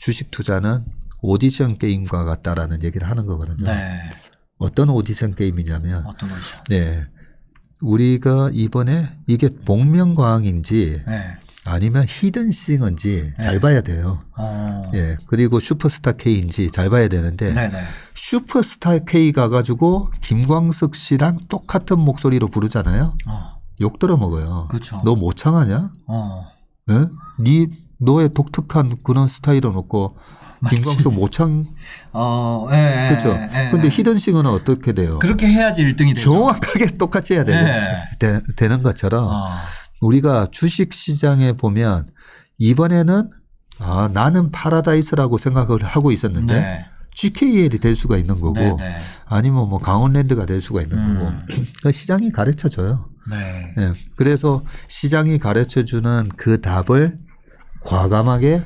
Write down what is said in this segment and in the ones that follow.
주식 투자는 오디션 게임과 같다라는 얘기를 하는 거거든요. 네. 어떤 오디션 게임이냐면 어떤 오디션? 네. 우리가 이번에 이게 복면가왕인지 네. 아니면 히든싱인지 네. 잘 봐야 돼요. 예. 그리고 슈퍼스타 K인지 잘 봐야 되는데 네네. 슈퍼스타 K 가가지고 김광석 씨랑 똑같은 목소리로 부르잖아요. 욕 들어먹어요. 그렇죠. 너 모창하냐? 예? 너의 독특한 그런 스타일을 놓고 김광석 모창. 예. 그렇죠. 근데 히든싱은 어떻게 돼요? 그렇게 해야지 1등이 되죠. 정확하게 똑같이 해야 되는 것처럼 우리가 주식 시장에 보면 이번에는 나는 파라다이스라고 생각을 하고 있었는데 네. GKL이 될 수가 있는 거고 네네. 아니면 뭐 강원랜드가 될 수가 있는 거고 그러니까 시장이 가르쳐줘요. 네. 네. 그래서 시장이 가르쳐주는 그 답을 과감하게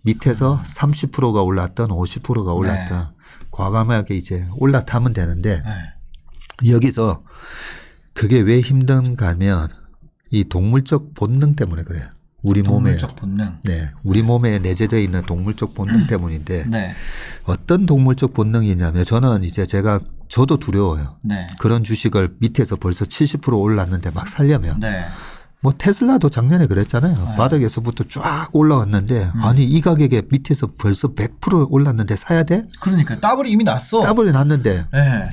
밑에서 30%가 올랐던 50%가 올랐던 네. 과감하게 이제 올라타면 되는데 네. 여기서 그게 왜 힘든가 하면 이 동물적 본능 때문에 그래요. 우리 몸에. 동물적 본능. 네. 우리 몸에 내재되어 있는 동물적 본능 때문인데 네. 어떤 동물적 본능이냐면 저는 이제 저도 두려워요. 네. 그런 주식을 밑에서 벌써 70% 올랐는데 막 살려면. 네. 뭐 테슬라도 작년에 그랬잖아요. 네. 바닥에서부터 쫙 올라왔는데 아니 이 가격에 밑에서 벌써 100% 올랐는데 사야 돼? 그러니까 더블이 이미 났어. 더블이 났는데. 네.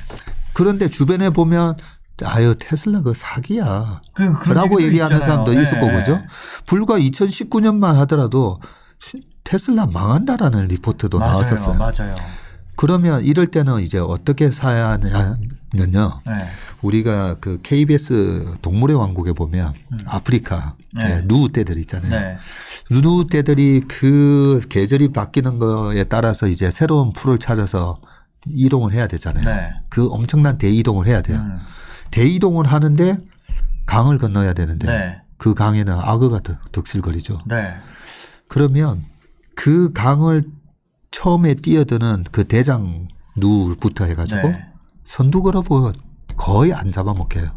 그런데 주변에 보면 아유 테슬라 그 사기야 라고 얘기하는 있잖아요. 사람도 있을 거고 그죠. 불과 2019년만 하더라도 테슬라 망한다라는 리포트도 맞아요. 나왔었어요. 맞아요. 그러면 이럴 때는 이제 어떻게 사야 하냐면요. 네. 우리가 그 KBS 동물의 왕국에 보면 아프리카 네. 누우떼들 있잖아요. 네. 누우떼들이 그 계절이 바뀌는 거에 따라서 이제 새로운 풀을 찾아서 이동을 해야 되잖아요. 네. 그 엄청난 대이동을 해야 돼요. 대이동을 하는데 강을 건너야 되는데 네. 그 강에는 악어가 득실거리죠. 네. 그러면 그 강을 처음에 뛰어드는 그 대장 누부터 해가지고 네. 선두 걸어보면 거의 안 잡아먹혀요.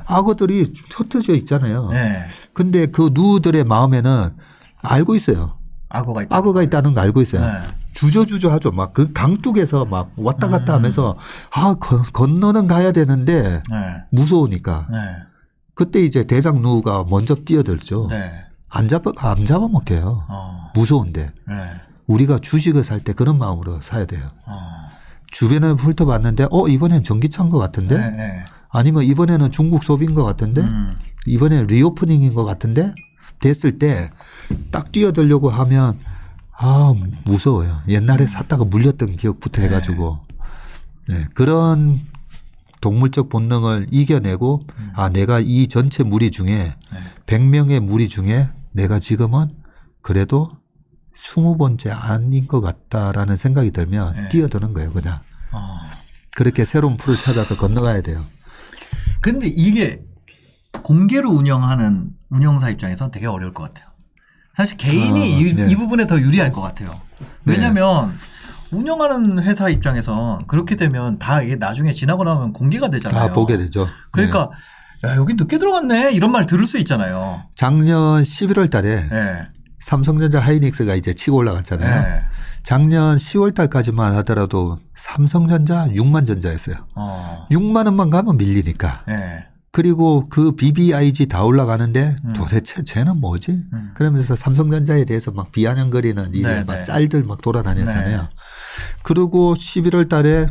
악어들이 흩어져 있잖아요. 네. 근데 그 누들의 마음에는 알고 있어요. 악어가 있다는 거 알고 있어요. 네. 주저주저 하죠. 막 그 강둑에서 막 왔다 갔다 하면서 건너는 가야 되는데 네. 무서우니까. 네. 그때 이제 대장 누가 먼저 뛰어들죠. 네. 안 잡아먹혀요. 무서운데. 네. 우리가 주식을 살 때 그런 마음으로 사야 돼요. 주변을 훑어봤는데 이번엔 전기차인 것 같은데 네. 네. 아니면 이번에는 중국 소비인 것 같은데 이번에는 리오프닝인 것 같은데 됐을 때 딱 뛰어들려고 하면 무서워요. 옛날에 샀다가 물렸던 기억부터 해가지고 네, 그런 동물적 본능을 이겨내고 내가 이 전체 무리 중에 100명의 무리 중에 내가 지금은 그래도 20번째 아닌 것 같다라는 생각이 들면 뛰어드는 거예요. 그냥. 그렇게 새로운 풀을 찾아서 건너가야 돼요. 근데 이게 공개로 운영하는 운영사 입장에서는 되게 어려울 것 같아요. 사실 개인이 이 부분에 더 유리할 것 같아요. 왜냐하면 운영하는 회사 입장에서 그렇게 되면 다 이게 나중에 지나고 나면 공개가 되잖아요. 다 보게 되죠. 그러니까 야 여기 늦게 들어갔네 이런 말 들을 수 있잖아요. 작년 11월 달에 삼성전자 하이닉스가 이제 치고 올라갔잖아요. 작년 10월 달까지만 하더라도 삼성전자 6만 전자였어요. 6만 원만 가면 밀리니까. 그리고 그 BBIG 다 올라가는데 도대체 쟤는 뭐지? 그러면서 삼성전자에 대해서 막 비아냥거리는 일에 막 짤들 막 돌아다녔잖아요. 그리고 11월 달에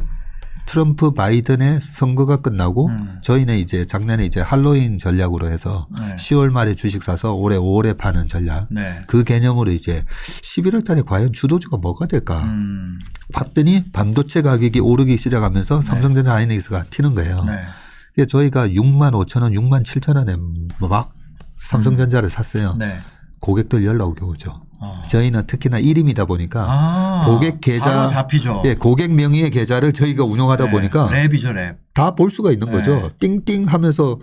트럼프 바이든의 선거가 끝나고 저희는 이제 작년에 이제 할로윈 전략으로 해서 10월 말에 주식 사서 올해 5월에 파는 전략. 그 개념으로 이제 11월 달에 과연 주도주가 뭐가 될까? 봤더니 반도체 가격이 오르기 시작하면서 삼성전자 하이닉스가 튀는 거예요. 저희가 6만 5천 원, 6만 7천 원에 막 삼성전자를 샀어요. 고객들 연락이 오죠. 저희는 특히나 1임이다 보니까 고객 계좌, 바로 잡히죠. 고객 명의의 계좌를 저희가 운영하다 보니까 랩이죠, 랩. 다 볼 수가 있는 거죠. 띵띵 하면서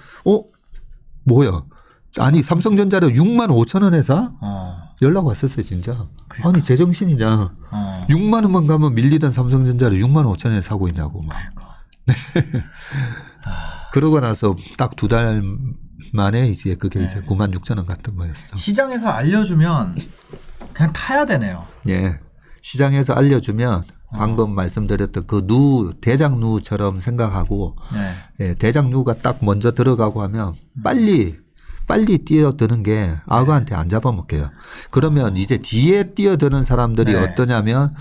뭐야? 아니 삼성전자를 6만 5천 원에 사? 연락 왔었어요, 진짜. 그러니까. 아니 제정신이냐? 6만 원만 가면 밀리던 삼성전자를 6만 5천 원에 사고 있냐고 막. 그러고 나서 딱 2달 만에 이제 그게 이제 9만 6천 원 같은 거였어요. 시장에서 알려주면 그냥 타야 되네요. 예. 시장에서 알려주면 방금 말씀드렸던 그 대장 누처럼 생각하고 예, 대장 누가 딱 먼저 들어가고 하면 빨리 뛰어드는 게 악어한테 안 잡아먹혀요. 그러면 이제 뒤에 뛰어드는 사람들이 어떠냐면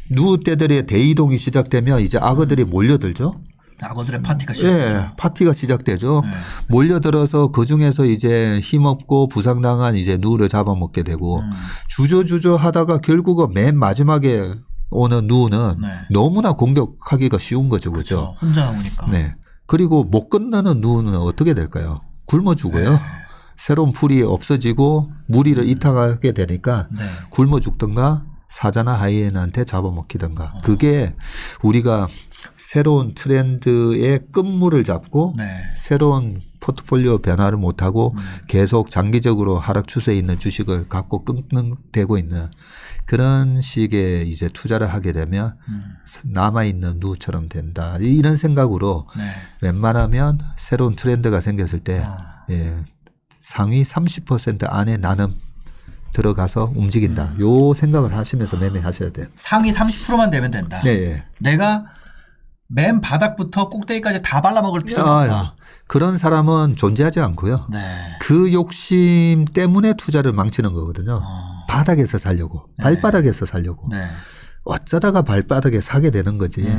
누 떼들의 대이동이 시작되면 이제 악어들이 몰려들죠. 악어들의 파티가 시작되죠. 예, 파티가 시작되죠. 몰려들어서 그 중에서 이제 힘없고 부상당한 이제 누를 잡아먹게 되고 주저주저 하다가 결국은 맨 마지막에 오는 누는 너무나 공격하기가 쉬운 거죠. 그렇죠. 혼자 오니까. 네. 그리고 못 끝나는 누는 어떻게 될까요? 굶어 죽어요. 새로운 풀이 없어지고 무리를 이탈하게 되니까 굶어 죽든가 사자나 하이에나한테 잡아먹히든가. 그게 우리가 새로운 트렌드의 끝물을 잡고 새로운 포트폴리오 변화를 못하고 계속 장기적으로 하락 추세에 있는 주식을 갖고 끙끙대고 있는 그런 식의 이제 투자를 하게 되면 남아있는 누처럼 된다. 이런 생각으로 웬만하면 새로운 트렌드가 생겼을 때 예, 상위 30% 안에 나는 들어가서 움직인다. 요 생각을 하시면서 매매하셔야 돼요. 상위 30%만 되면 된다. 네. 내가 맨 바닥부터 꼭대기까지 다 발라먹을 필요가 없다. 그런 사람은 존재하지 않고요. 그 욕심 때문에 투자를 망치는 거거든요. 바닥에서 살려고. 발바닥에서 살려고. 어쩌다가 발바닥에 사게 되는 거지.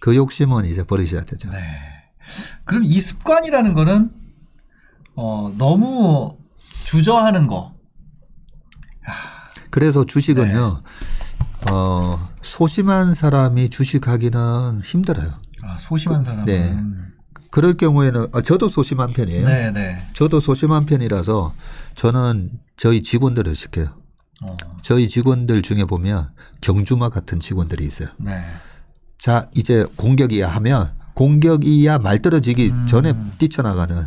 그 욕심은 이제 버리셔야 되죠. 그럼 이 습관이라는 거는 너무 주저하는 거. 그래서 주식은요. 소심한 사람이 주식하기는 힘들어요. 소심한 사람은. 네. 그럴 경우에는 저도 소심한 편이에요. 저도 소심한 편이라서 저는 저희 직원들을 시켜요. 저희 직원들 중에 보면 경주마 같은 직원들이 있어요. 자, 이제 공격이야 하면 공격이야 말 떨어지기 전에 뛰쳐나가는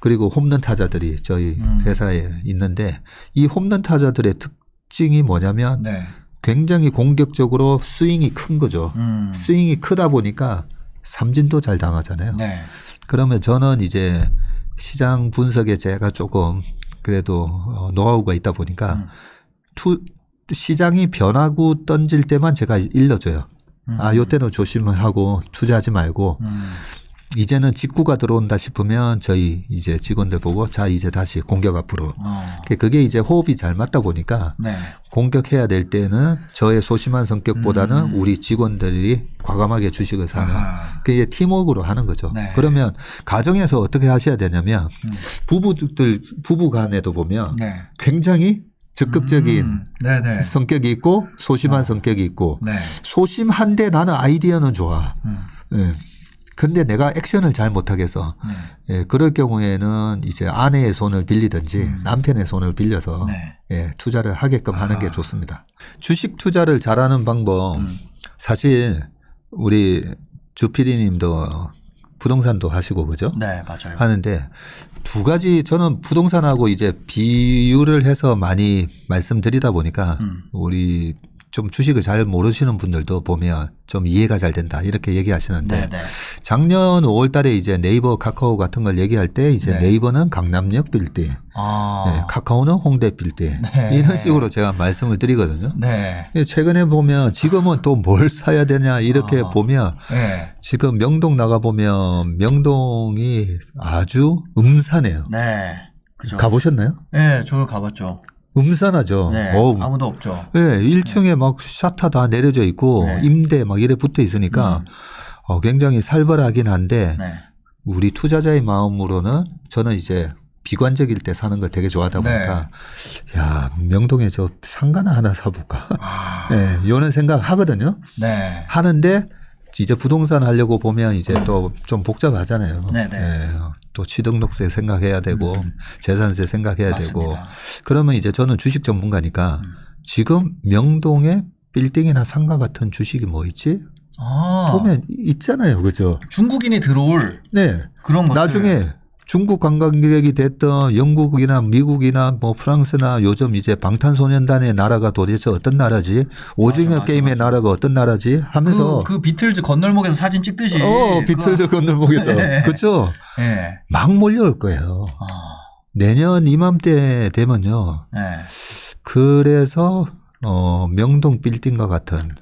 그리고 홈런 타자들이 저희 회사에 있는데 이 홈런 타자들의 특징이 뭐냐면 굉장히 공격적으로 스윙이 큰 거죠. 스윙이 크다 보니까 삼진도 잘 당하잖아요. 그러면 저는 이제 시장 분석에 제가 조금 그래도 노하우가 있다 보니까 시장이 변하고 던질 때만 제가 일러줘요. 요때는 조심하고 투자하지 말고 이제는 직구가 들어온다 싶으면 저희 이제 직원들 보고 자 이제 다시 공격 앞으로. 그게 이제 호흡이 잘 맞다 보니까 공격해야 될 때는 저의 소심한 성격보다는 우리 직원들이 과감하게 주식을 사는 그게 팀워크로 하는 거죠. 그러면 가정에서 어떻게 하셔야 되냐면 부부 간에도 보면 굉장히 적극적인 성격이 있고 소심한 성격이 있고 소심한데 나는 아이디어는 좋아. 그런데 내가 액션을 잘 못하겠어. 예, 그럴 경우에는 이제 아내의 손을 빌리든지 남편의 손을 빌려서 예, 투자를 하게끔 하는 게 좋습니다. 주식 투자를 잘하는 방법 사실 우리 주 PD님도 부동산도 하시고 그죠? 맞아요. 하는데 두 가지 저는 부동산하고 이제 비유를 해서 많이 말씀드리다 보니까 우리 좀 주식을 잘 모르시는 분들도 보면 좀 이해가 잘 된다 이렇게 얘기하시는데 작년 5월 달에 이제 네이버 카카오 같은 걸 얘기할 때 이제 네이버는 강남역 빌딩 카카오는 홍대 빌딩 이런 식으로 제가 말씀을 드리거든요. 최근에 보면 지금은 또 뭘 사야 되냐 이렇게 보면 지금 명동 나가 보면 명동이 아주 음산해요. 그죠. 가보셨나요? 저도 가봤죠. 음산하죠. 아무도 없죠. 1층에 막 샤터 다 내려져 있고 임대 막 이래 붙어 있으니까 굉장히 살벌하긴 한데 우리 투자자의 마음으로는 저는 이제 비관적일 때 사는 걸 되게 좋아하다 보니까 야 명동에 저 상가나 하나 사볼까 이런 생각 하거든요. 하는데 이제 부동산 하려고 보면 이제 또 좀 복잡하잖아요. 또 취등록세 생각해야 되고 재산세 생각해야 맞습니다. 되고 그러면 이제 저는 주식 전문가니까 지금 명동에 빌딩이나 상가 같은 주식이 뭐 있지? 보면 있잖아요. 그죠? 중국인이 들어올 그런 것들. 나중에 중국 관광객이 됐던 영국이나 미국이나 뭐 프랑스나 요즘 이제 방탄소년단의 나라가 도대체 어떤 나라지? 오징어 게임의 나라가 어떤 나라지? 하면서 그 비틀즈 건널목에서 사진 찍듯이. 비틀즈 건널목에서. 그렇죠? 막 몰려올 거예요. 내년 이맘때 되면요. 네. 그래서 명동 빌딩과 같은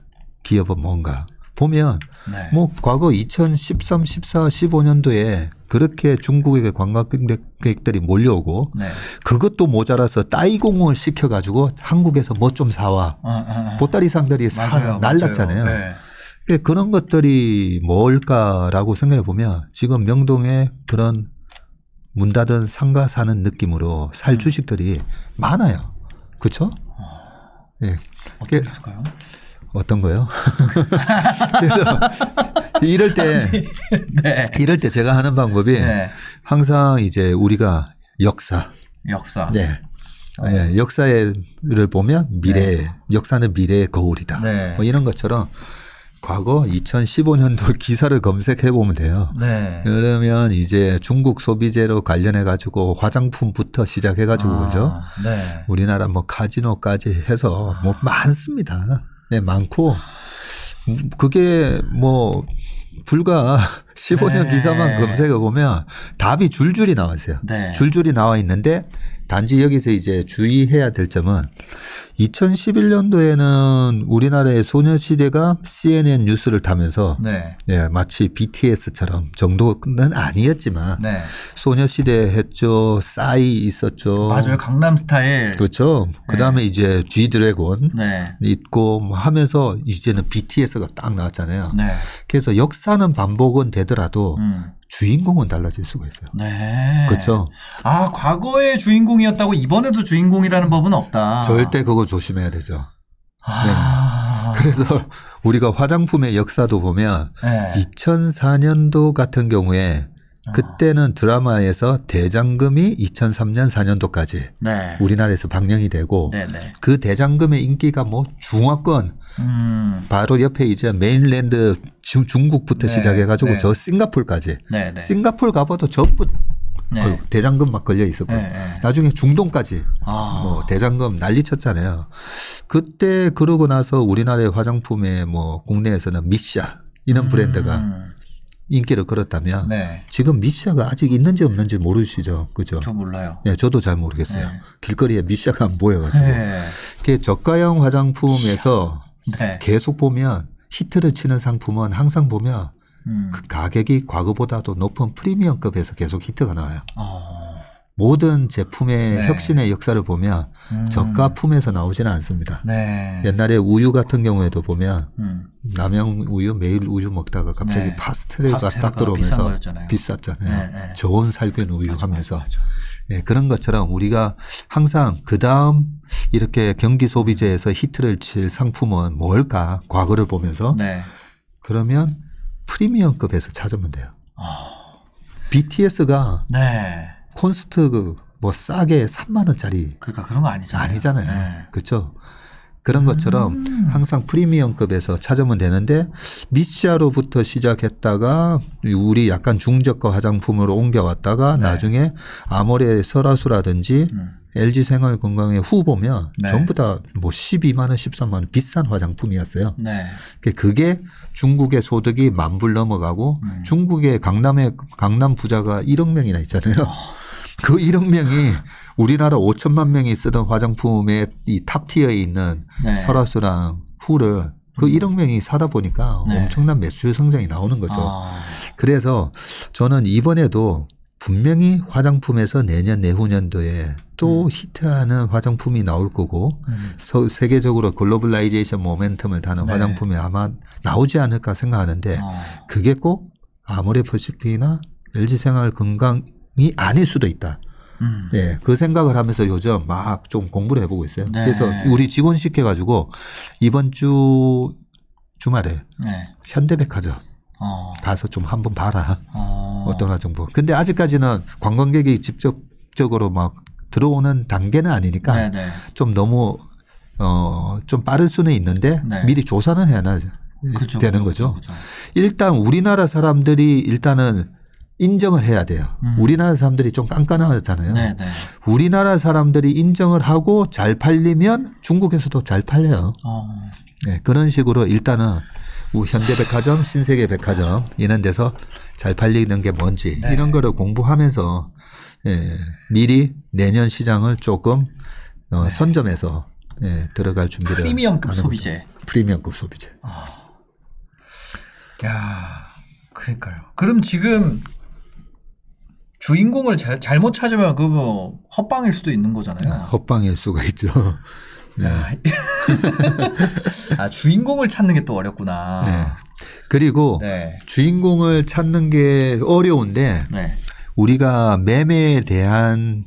기업은 뭔가 보면 네. 뭐 과거 2013, 14, 15년도에 그렇게 중국의 관광객들이 몰려오고 네. 그것도 모자라서 따이공을 시켜가지고 한국에서 뭐 좀 사와 보따리상들이 날랐잖아요. 네. 그런 것들이 뭘까라고 생각해 보면 지금 명동에 그런 문 닫은 상가 사는 느낌으로 살 주식들이 많아요. 그렇죠? 네. 어떻게 있을까요? 어떤 거요? 그래서 이럴 때 네. 이럴 때 제가 하는 방법이 네. 항상 이제 우리가 역사. 네. 네. 역사를 보면 미래, 네. 역사는 미래의 거울이다. 네. 뭐 이런 것처럼 과거 2015년도 기사를 검색해 보면 돼요. 네. 그러면 이제 중국 소비재로 관련해 가지고 화장품부터 시작해 가지고 그죠? 네. 우리나라 뭐 카지노까지 해서 뭐 많습니다. 네, 많고 그게 뭐 불과 15년 네. 기사만 검색해 보면 답이 줄줄이 나와 있어요. 네. 줄줄이 나와 있는데 단지 여기서 이제 주의해야 될 점은 2011년도에는 우리나라의 소녀시대가 CNN 뉴스를 타면서 네. 네, 마치 BTS처럼 정도는 아니었지만 네. 소녀시대 했죠. 싸이 있었죠. 맞아요. 강남스타일. 그렇죠. 그다음에 네. 이제 G드래곤 네. 있고 뭐 하면서 이제는 BTS가 딱 나왔잖아요. 네. 그래서 역사는 반복은 되더라도 주인공은 달라질 수가 있어요. 네. 그렇죠. 아, 과거의 주인공이었다고 이번에도 주인공이라는 법은 없다. 절대 그거 조심해야 되죠. 아. 네. 그래서 우리가 화장품의 역사도 보면 네. 2004년도 같은 경우에 그때는 드라마에서 대장금이 2003년 4년도까지 네. 우리나라에서 방영이 되고 네네. 그 대장금의 인기가 뭐 중화권 바로 옆에 이제 메인랜드 중국부터 네. 시작해가지고 네. 저 싱가폴까지 네네. 싱가폴 가봐도 전부 네. 대장금 막 걸려 있었고 네. 나중에 중동까지 뭐 대장금 난리쳤잖아요. 그때 그러고 나서 우리나라의 화장품에 뭐 국내에서는 미샤 이런 브랜드가 인기를 끌었다면 네. 지금 미샤가 아직 있는지 없는지 모르시죠, 그죠? 저 몰라요. 네, 저도 잘 모르겠어요. 네. 길거리에 미샤가 안 보여가지고. 네. 그게 저가형 화장품에서 네. 계속 보면 히트를 치는 상품은 항상 보면 그 가격이 과거보다도 높은 프리미엄급에서 계속 히트가 나와요. 모든 제품의 네. 혁신의 역사를 보면 저가품에서 나오지는 않습니다. 네. 옛날에 우유 같은 경우에도 보면 남양 우유, 매일 우유 먹다가 갑자기 네. 파스텔가 딱 들어오면서 비쌌잖아요. 네. 좋은 살균 우유 맞아, 하면서. 맞아. 네, 그런 것처럼 우리가 항상 그다음 이렇게 경기 소비재에서 히트를 칠 상품은 뭘까? 과거를 보면서. 네. 그러면 프리미엄급에서 찾으면 돼요. BTS가 네. 콘서트 뭐 싸게 3만 원짜리 그러니까 그런 거 아니잖아요. 네. 그렇죠. 그런 것처럼 항상 프리미엄급에서 찾으면 되는데 미시아로부터 시작했다가 우리 약간 중저가 화장품으로 옮겨왔다가 네. 나중에 아모레 설화수라든지 LG생활건강의 후 보면 네. 전부 다 뭐 12만 원, 13만 원 비싼 화장품이었어요. 네. 그게 중국의 소득이 10,000불 넘어가고 중국의 강남 부자가 1억 명이나 있잖아요. 그 1억 명이 우리나라 5천만 명이 쓰던 화장품의 이 탑티어에 있는 네. 설화수랑 후를 그 1억 명이 사다 보니까 네. 엄청난 매출 성장이 나오는 거죠. 그래서 저는 이번에도 분명히 화장품에서 내년 내후년도에 또 히트하는 화장품이 나올 거고 세계적으로 글로벌라이제이션 모멘텀을 타는 네. 화장품이 아마 나오지 않을까 생각하는데 그게 꼭 아모레 퍼시픽이나 LG생활건강이 아닐 수도 있다. 네, 그 생각을 하면서 요즘 막 좀 공부를 해보고 있어요. 네. 그래서 우리 직원 시켜가지고 이번 주말에 네. 현대백화점 가서 좀 한번 봐라. 어떤 화장품. 근데 아직까지는 관광객이 직접적으로 막 들어오는 단계는 아니니까 네네. 좀 너무 좀 빠를 수는 있는데 네. 미리 조사는 해야 그렇죠, 되는 그렇죠, 거죠. 그렇죠. 일단 우리나라 사람들이 일단은 인정을 해야 돼요. 우리나라 사람들이 좀 깐깐하잖아요. 네네. 우리나라 사람들이 인정을 하고 잘 팔리면 중국에서도 잘 팔려요. 네, 그런 식으로 일단은 현대백화점, 신세계백화점 이런 데서 잘 팔리는 게 뭔지 네. 이런 거를 공부하면서 예, 미리 내년 시장을 조금 네. 선점해서 예, 들어갈 준비를 프리미엄급 소비재. 프리미엄급 소비재. 야, 그러니까요. 그럼 지금 주인공을 잘못 찾으면 그 뭐 헛방일 수도 있는 거잖아요. 헛방일 수가 있죠. 네. 아, 주인공을 찾는 게 또 어렵구나. 네. 그리고 네. 주인공을 찾는 게 어려운데 네. 우리가 매매에 대한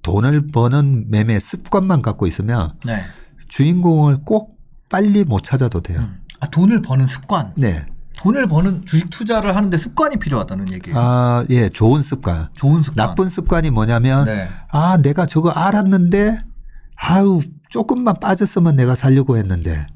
돈을 버는 매매 습관만 갖고 있으면 네. 주인공을 꼭 빨리 못 찾아도 돼요. 아, 돈을 버는 습관. 네. 돈을 버는 주식 투자를 하는데 습관이 필요하다는 얘기예요. 아, 예, 좋은 습관. 좋은 습관. 나쁜 습관이 뭐냐면 네. 아, 내가 저거 알았는데 아우 조금만 빠졌으면 내가 살려고 했는데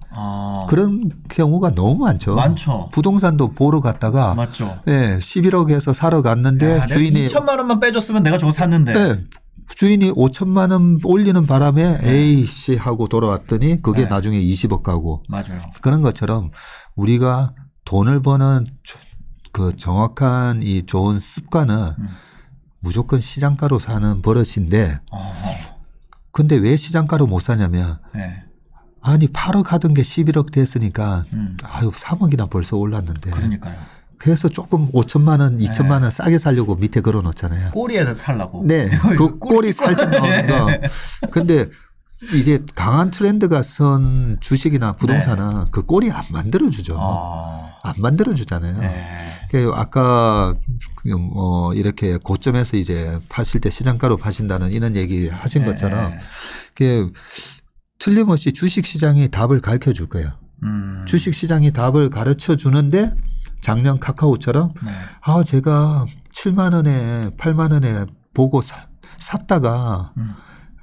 그런 경우가 너무 많죠. 많죠. 부동산도 보러 갔다가 맞죠. 예, 11억에서 사러 갔는데 야, 주인이 2천만 원만 빼줬으면 내가 저거 샀는데. 네, 주인이 5천만 원 올리는 바람에 네. 에이씨 하고 돌아왔더니 그게 네. 나중에 20억 가고 맞아요. 그런 것처럼 우리가 돈을 버는 그 정확한 이 좋은 습관은 무조건 시장가로 사는 버릇인데 근데 왜 시장가로 못 사냐면 네. 아니 8억 하던 게 11억 됐으니까 아유 3억이나 벌써 올랐는데 그러니까요. 그래서 조금 5천만 원, 2천만 원 싸게 살려고 밑에 걸어 놓잖아요. 꼬리에서 살라고. 네. 그 꼬리 살짝 넣은 거. 근데 이제 강한 트렌드가 선 주식이나 부동산은 네. 그 꼬리 안 만들어주죠. 안 만들어주잖아요. 네. 아까 이렇게 고점에서 이제 파실 때 시장가로 파신다는 이런 얘기 하신 네. 것처럼 그게 틀림없이 주식시장이 답을 가르쳐 줄 거예요. 주식시장이 답을 가르쳐 주는데 작년 카카오처럼 네. 아 제가 7만 원에 8만 원에 보고 샀다가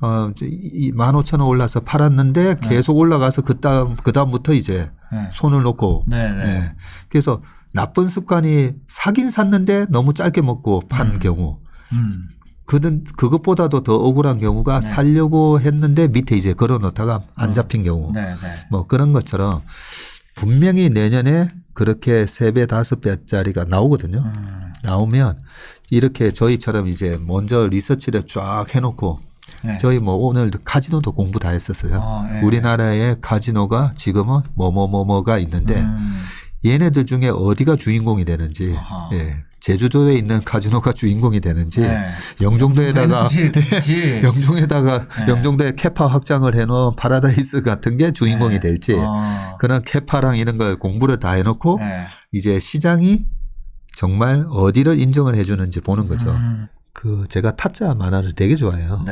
15,000원 올라서 팔았는데 계속 올라가서 그다음부터 이제 손을 놓고 네. 그래서 나쁜 습관이 사긴 샀는데 너무 짧게 먹고 판 경우 그것보다도 더 억울한 경우가 네. 살려고 했는데 밑에 이제 걸어 놓다가 안 잡힌 경우 뭐 그런 것처럼 분명히 내년에 그렇게 3배, 5배짜리가 나오거든요. 나오면 이렇게 저희처럼 이제 먼저 리서치를 쫙 해놓고 네. 저희 뭐 오늘 카지노도 공부 다 했었어요. 네. 우리나라의 카지노가 지금은 뭐가 있는데 얘네들 중에 어디가 주인공이 되는지 예. 제주도에 있는 카지노가 주인공이 되는지 네. 영종도에다가 영종도에 캐파 확장을 해놓은 파라다이스 같은 게 주인공이 될지 그런 캐파랑 이런 걸 공부를 다 해놓고 이제 시장이 정말 어디를 인정을 해 주는지 보는 거죠. 그 제가 타짜 만화를 되게 좋아해요.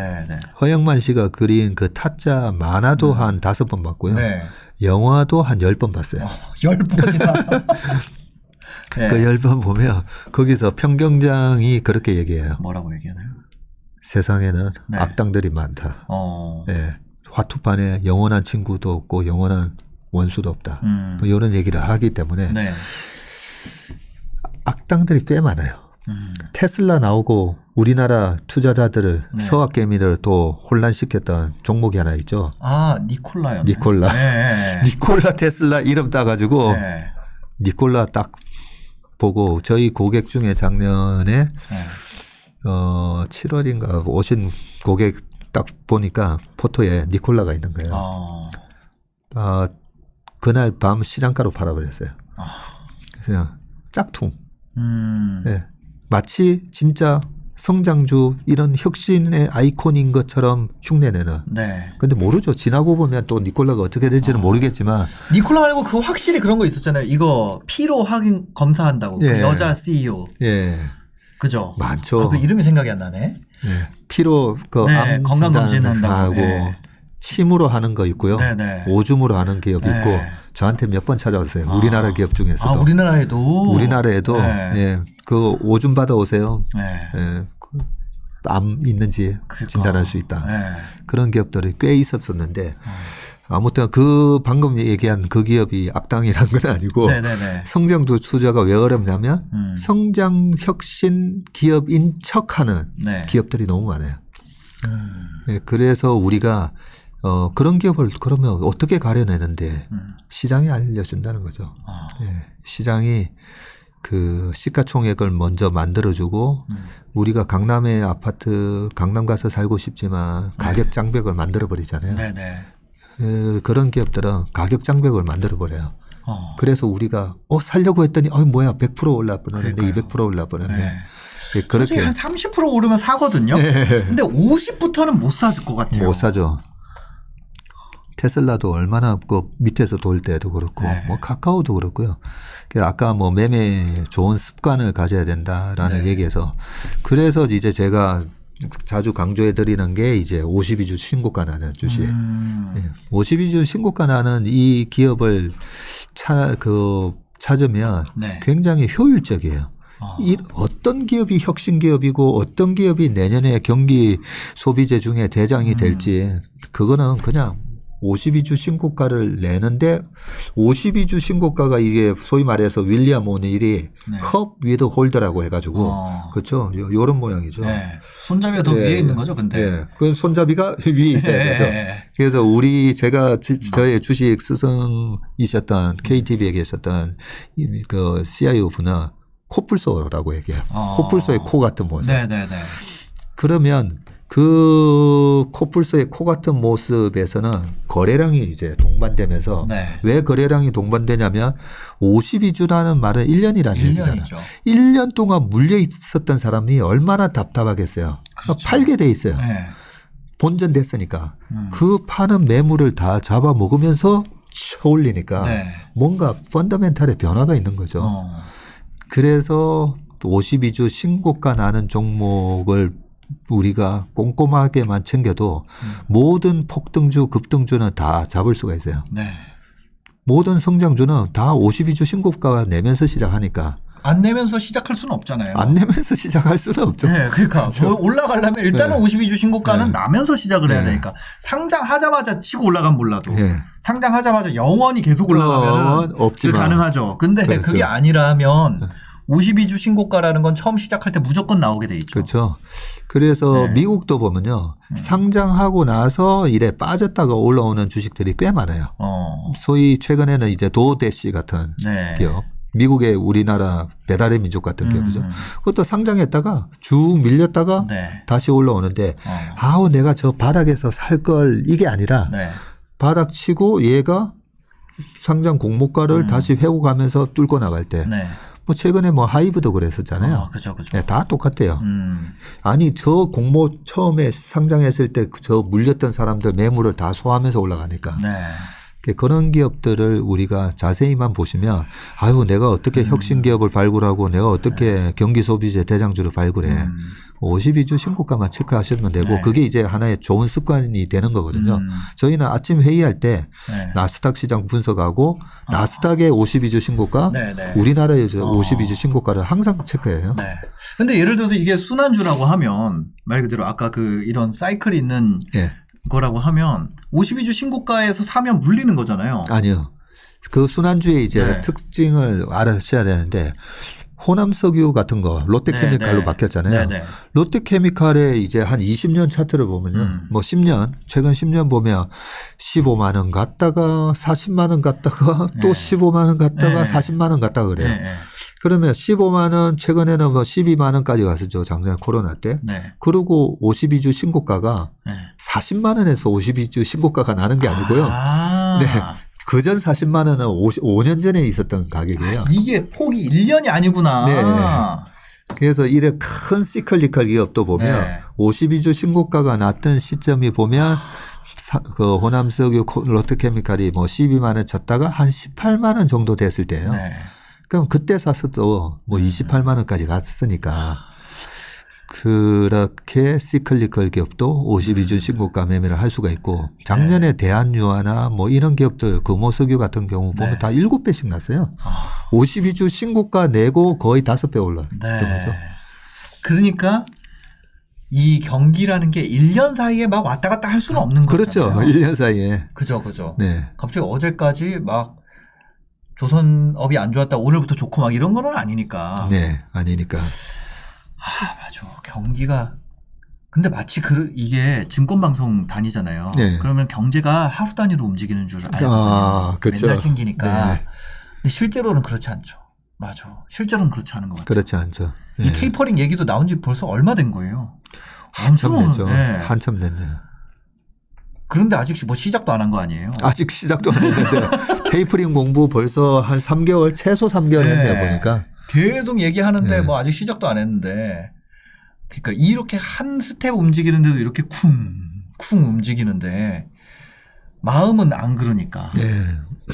허영만 씨가 그린 그 타짜 만화도 한 5번 봤고요. 영화도 한 10번 봤어요. 10번이나. 네. 그 10번 보면 거기서 평경장이 그렇게 얘기해요. 뭐라고 얘기하나요? 세상에는 악당들이 많다. 네. 화투판에 영원한 친구도 없고 영원한 원수도 없다. 뭐 이런 얘기를 하기 때문에 악당들이 꽤 많아요. 테슬라 나오고 우리나라 투자자들을 서학개미를 또 혼란시켰던 종목이 하나 있죠. 아, 니콜라요. 니콜라. 니콜라 테슬라 이름 따가지고 니콜라 딱 보고 저희 고객 중에 작년에 7월인가 오신 고객 딱 보니까 포토에 니콜라가 있는 거예요. 그날 밤 시장가로 팔아버렸어요. 그래서 짝퉁. 네. 마치 진짜 성장주 이런 혁신의 아이콘인 것처럼 흉내내는. 근데 모르죠. 지나고 보면 또 니콜라가 어떻게 될지는 모르겠지만. 니콜라 말고 그 확실히 그런 거 있었잖아요. 이거 피로 확인 검사한다고. 그 여자 CEO. 그죠? 많죠. 그 이름이 생각이 안 나네. 피로 암 건강검진하고 침으로 하는 거 있고요. 오줌으로 하는 기업 있고 저한테 몇 번 찾아왔어요. 우리나라 기업 중에서도. 우리나라에도 그 오줌 받아오세요. 암 있는지 진단할 수 있다. 그런 기업들이 꽤 있었었는데 아무튼 그 방금 얘기한 그 기업이 악당이란 건 아니고 성장주 투자가 왜 어렵냐면 성장 혁신 기업인 척하는 기업들이 너무 많아요. 그래서 우리가 그런 기업을 그러면 어떻게 가려내는데 시장이 알려준다는 거죠. 시장이 그 시가총액을 먼저 만들어주고 우리가 강남의 아파트 강남 가서 살고 싶지만 가격 장벽을 만들어 버리잖아요. 네네. 그런 기업들은 가격 장벽을 만들어 버려요. 그래서 우리가 살려고 했더니 뭐야 100% 올라버렸는데 200% 올라버렸네. 네. 그렇게 한 30% 오르면 사거든요. 네. 근데 50부터는 못 사줄 것 같아요. 못 사죠. 테슬라도 얼마나 그 밑에서 돌 때도 그렇고 네. 뭐 카카오도 그렇고요. 아까 뭐 매매 좋은 습관을 가져야 된다라는 네. 얘기에서 그래서 이제 제가 자주 강조해 드리는 게 이제 52주 신고가 나는 주식. 52주 신고가 나는 이 기업을 찾으면 네. 굉장히 효율적이에요. 어떤 기업이 혁신 기업이고 어떤 기업이 내년에 경기 소비재 중에 대장이 될지 그거는 그냥 52주 신고가를 내는데 52주 신고가가 이게 소위 말해서 윌리엄 오닐이 네. 컵 위드 홀더라고 해가지고 그렇죠. 요런 모양이죠. 네. 손잡이가 더 위에 있는 거죠, 근데. 네. 그 손잡이가 위에 있어야 되죠. 그래서 제가 저의 주식 스승이셨던 KTV에 계셨던 그 CIO 분은 코뿔소라고 얘기해요. 코뿔소의 코 같은 모습. 네네네. 그러면 그 코뿔소의 코 같은 모습에서는 거래량이 이제 동반되면서 네. 왜 거래량이 동반되냐면 52주라는 말은 1년이라는 얘기잖아요. 1년 동안 물려 있었던 사람이 얼마나 답답하겠어요. 그렇죠. 팔게 돼 있어요. 네. 본전됐으니까. 그 파는 매물을 다 잡아먹으면서 올리니까 네. 뭔가 펀더멘탈의 변화가 있는 거죠. 그래서 52주 신고가 나는 종목을 우리가 꼼꼼하게만 챙겨도 모든 폭등주, 급등주는 다 잡을 수가 있어요. 네. 모든 성장주는 다 52주 신고가 내면서 시작하니까. 안 내면서 시작할 수는 없잖아요. 안 내면서 시작할 수는 없죠. 네, 그러니까 그렇죠. 올라가려면 일단은 네. 52주 신고가는 네. 나면서 시작을 해야 되니까 상장하자마자 치고 올라가면 몰라도 네. 상장하자마자 영원히 계속 올라가면 없지만 가능하죠. 근데 그렇죠. 그게 아니라면 52주 신고가라는 건 처음 시작할 때 무조건 나오게 돼 있죠. 그렇죠. 그래서 네. 미국도 보면요. 상장하고 나서 이래 빠졌다가 올라오는 주식들이 꽤 많아요. 소위 최근에는 이제 도대시 같은 네. 기업. 미국의 우리나라 배달의 민족 같은 기업이죠. 그것도 상장했다가 쭉 밀렸다가 네. 다시 올라오는데 아우 내가 저 바닥에서 살 걸 이게 아니라 네. 바닥 치고 얘가 상장 공모가를 다시 회복하면서 뚫고 나갈 때 네. 뭐 최근에 뭐 하이브도 그랬었잖아요. 그죠. 네, 다 똑같아요. 아니 저 공모 처음에 상장했을 때 저 물렸던 사람들 매물을 다 소화하면서 올라가니까. 네. 그런 기업들을 우리가 자세히만 보시면 아유 내가 어떻게 혁신 기업을 발굴하고 내가 어떻게 경기 소비재 대장주를 발굴해. 52주 신고가만 체크하시면 되고 네. 그게 이제 하나의 좋은 습관이 되는 거거든요. 저희는 아침 회의할 때 네. 나스닥 시장 분석하고 나스닥의 52주 신고가 우리나라의 52주 신고가를 항상 체크해요. 네. 근데 예를 들어서 이게 순환주라고 하면 말 그대로 아까 그 이런 사이클이 있는 네. 거라고 하면 52주 신고가에서 사면 물리는 거잖아요. 아니요. 그 순환주의 이제 네. 특징을 알아셔야 되는데 호남석유 같은 거 롯데케미칼로 네. 바뀌었잖아요. 네. 롯데케미칼의 이제 한 20년 차트를 보면요. 뭐 10년 최근 10년 보면 15만 원 갔다가 40만 원 갔다가 또 15만 원 갔다가 40만 원 갔다가 그래요. 그러면 15만 원 최근에는 뭐 12만 원까지 갔었죠. 작년 코로나 때. 네. 그리고 52주 신고가가 40만 원에서 52주 신고가가 나는 게 아니고요. 네. 그전 40만 원은 5년 전에 있었던 가격이에요. 이게 폭이 1년이 아니구나. 네. 그래서 이래 큰 시클리컬 기업도 보면 52주 신고가가 났던 시점이 보면 그 호남석유 롯데케미칼이 뭐 12만 원 쳤다가 한 18만 원 정도 됐을 때예요. 네. 그럼 그때 샀어도 뭐 28만 원까지 갔으니까 그렇게 시클리컬 기업도 52주 신고가 매매를 할 수가 있고 작년에 대한유화나 뭐 이런 기업들 금호석유 같은 경우 보면 다 7배씩 났어요. 52주 신고가 내고 거의 5배 올랐던 거죠. 그러니까 이 경기라는 게 1년 사이에 막 왔다 갔다 할 수는 없는 거죠. 그렇죠. 1년 사이에. 그죠. 네. 갑자기 어제까지 막 조선업이 안 좋았다 오늘부터 좋고 막 이런 거는 아니니까. 네, 아니니까. 맞아. 경기가 근데 마치 이게 증권방송 다니잖아요. 네. 그러면 경제가 하루 단위로 움직이는 줄 알거든요. 그렇죠. 맨날 챙기니까. 네. 근데 실제로는 그렇지 않죠. 맞아. 실제로는 그렇지 않은 것 같아요. 그렇지 않죠. 예. 이 테이퍼링 얘기도 나온 지 벌써 얼마 된 거예요? 한참 됐죠. 네. 한참 됐네. 그런데 아직 뭐 시작도 안 한 거 아니에요? 아직 시작도 안 했는데 테이퍼링 공부 벌써 한 3개월 최소 3개월 했네요 보니까. 계속 얘기하는데 뭐 아직 시작도 안 했는데 그러니까 이렇게 한 스텝 움직이는데도 이렇게 쿵쿵 움직이는데 마음은 안 그러니까.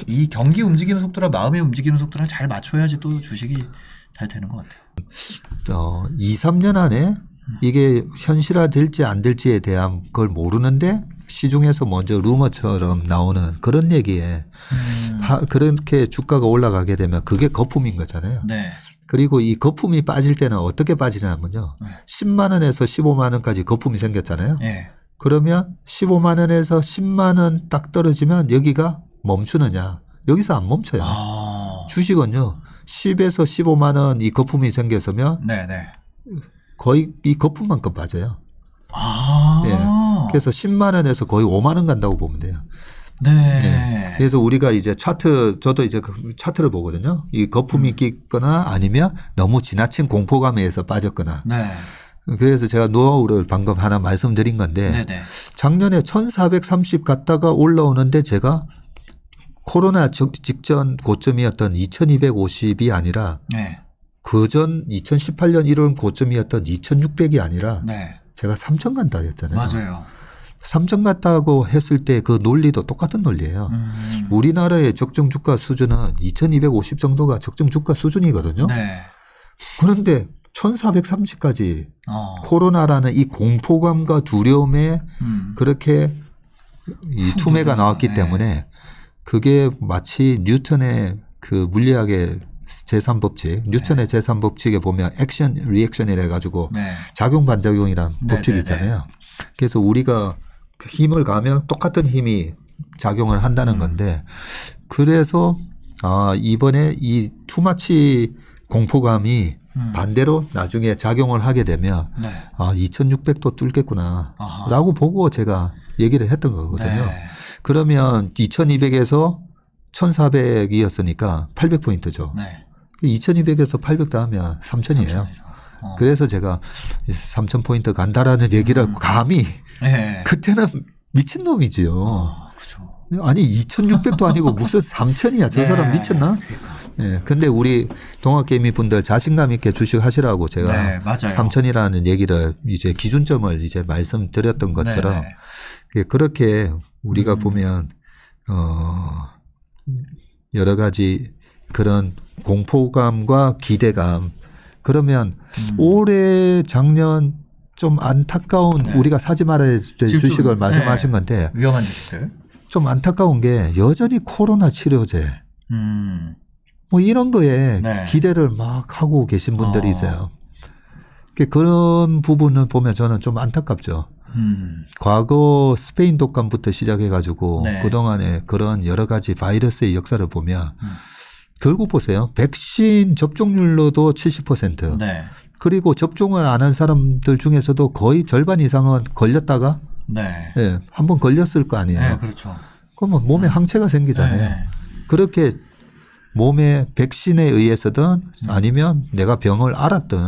이 경기 움직이는 속도랑 마음의 움직이는 속도랑 잘 맞춰야지 또 주식이 잘 되는 것 같아요. 2, 3년 안에 이게 현실화될지 안 될지에 대한 걸 모르는데 시중에서 먼저 루머처럼 나오는 그런 얘기에 그렇게 주가가 올라가게 되면 그게 거품인 거잖아요. 네. 그리고 이 거품이 빠질 때는 어떻게 빠지냐면요. 10만 원에서 15만 원까지 거품이 생겼잖아요. 네. 그러면 15만 원에서 10만 원 딱 떨어지면 여기가 멈추느냐. 여기서 안 멈춰요. 주식은요. 10에서 15만 원 이 거품이 생겼으면 네네. 거의 이 거품만큼 빠져요. 네. 그래서 10만 원에서 거의 5만 원 간다고 보면 돼요. 네. 네. 그래서 우리가 이제 차트, 저도 이제 그 차트를 보거든요. 이 거품이 끼거나 아니면 너무 지나친 공포감에 의해서 빠졌거나. 네. 그래서 제가 노하우를 방금 하나 말씀드린 건데 네네. 작년에 1430 갔다가 올라오는데 제가 코로나 직전 고점이었던 2250이 아니라 네. 그전 2018년 1월 고점이었던 2600이 아니라 네. 제가 3000 간다 했잖아요. 맞아요. 3000 갔다고 했을 때 그 논리도 똑같은 논리예요. 우리나라의 적정 주가 수준은 2250 정도가 적정 주가 수준이거든요. 네. 그런데 1430까지 코로나라는 이 공포감과 두려움에 그렇게 이 투매가 나왔기 때문에 그게 마치 뉴턴의 그 물리학의 제3법칙, 뉴턴의 제3법칙에 보면 액션, 리액션이라 해가지고 작용 반작용이란 법칙이 있잖아요. 그래서 우리가 그 힘을 가하면 똑같은 힘이 작용을 한다는 건데 그래서 이번에 이 투마치 공포감이 반대로 나중에 작용을 하게 되면 2600도 뚫겠구나 라고 보고 제가 얘기를 했던 거거든요. 네. 그러면 2200에서 1400이었으니까 800포인트죠. 네. 2200에서 800 더하면 3000이에요. 그래서 제가 3000포인트 간다라는 얘기를 감히 그때는 미친놈이지요. 그렇죠. 아니 2600도 아니고 무슨 3000이야. 저 사람 미쳤나? 네. 근데 우리 동학개미 분들 자신감 있게 주식 하시라고 제가 3000이라는 얘기를 이제 기준점을 이제 말씀드렸던 것처럼 그렇게 우리가 보면 여러 가지 그런 공포감과 기대감 그러면 올해 작년 좀 안타까운 우리가 사지 말아야 될 주식을 말씀하신 건데 위험한 주식들 좀 안타까운 게 여전히 코로나 치료제 뭐 이런 거에 기대를 막 하고 계신 분들이 있어요. 그런 부분을 보면 저는 좀 안타깝죠. 과거 스페인 독감부터 시작해 가지고 그동안에 그런 여러 가지 바이러스의 역사를 보면 결국 보세요. 백신 접종률로도 70% 그리고 접종을 안 한 사람들 중에서도 거의 절반 이상은 걸렸다가 한번 걸렸을 거 아니에요. 그렇죠. 그러면 몸에 항체가 생기잖아요. 그렇게 몸에 백신에 의해서든 아니면 내가 병을 앓았든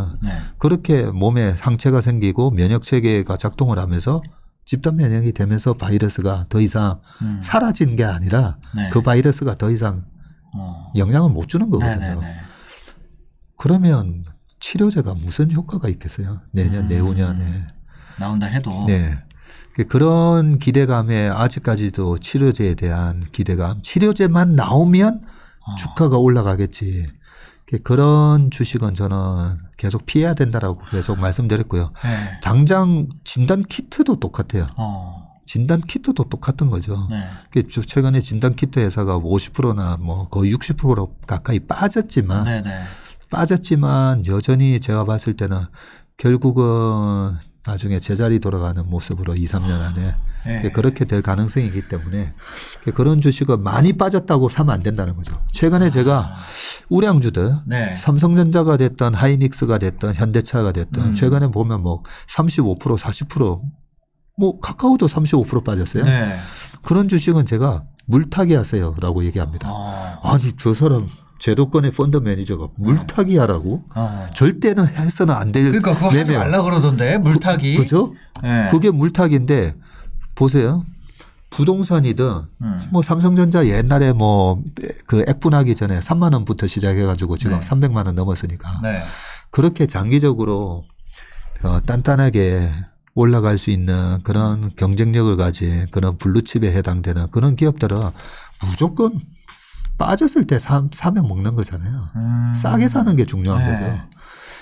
그렇게 몸에 항체가 생기고 면역 체계가 작동을 하면서 집단 면역이 되면서 바이러스가 더 이상 사라진 게 아니라 그 바이러스가 더 이상 영향을 못 주는 거거든요. 그러면 치료제가 무슨 효과가 있겠어요? 내년, 내후년에. 나온다 해도. 네. 그런 기대감에 아직까지도 치료제에 대한 기대감. 치료제만 나오면 주가가 올라가겠지. 그런 주식은 저는 계속 피해야 된다라고 계속 말씀드렸고요. 당장 진단 키트도 똑같아요. 진단 키트도 똑같은 거죠. 최근에 진단 키트 회사가 50%나 뭐 거의 60% 가까이 빠졌지만 여전히 제가 봤을 때는 결국은 나중에 제자리 돌아가는 모습으로 2, 3년 안에 그렇게 될 가능성이 있기 때문에 그런 주식은 많이 빠졌다고 사면 안 된다는 거죠. 최근에 제가 우량주들 삼성전자가 됐던 하이닉스가 됐던 현대차가 됐던 최근에 보면 뭐 35% 40% 뭐 카카오도 35% 빠졌어요. 그런 주식은 제가 물타기 하세요라고 얘기합니다. 아니 저 사람 제도권의 펀드 매니저가 물타기 하라고? 절대는 해서는 안 될. 그러니까 그거 하지 말라 그러던데 물타기. 그죠? 네. 그게 물타기인데 보세요. 부동산이든 뭐 삼성전자 옛날에 뭐 그 액분하기 전에 3만 원부터 시작해가지고 지금 네. 300만 원 넘었으니까 네. 그렇게 장기적으로 단단하게 올라갈 수 있는 그런 경쟁력을 가진 그런 블루칩에 해당되는 그런 기업들은 무조건 빠졌을 때 사면 먹는 거잖아요. 싸게 사는 게 중요한 네. 거죠.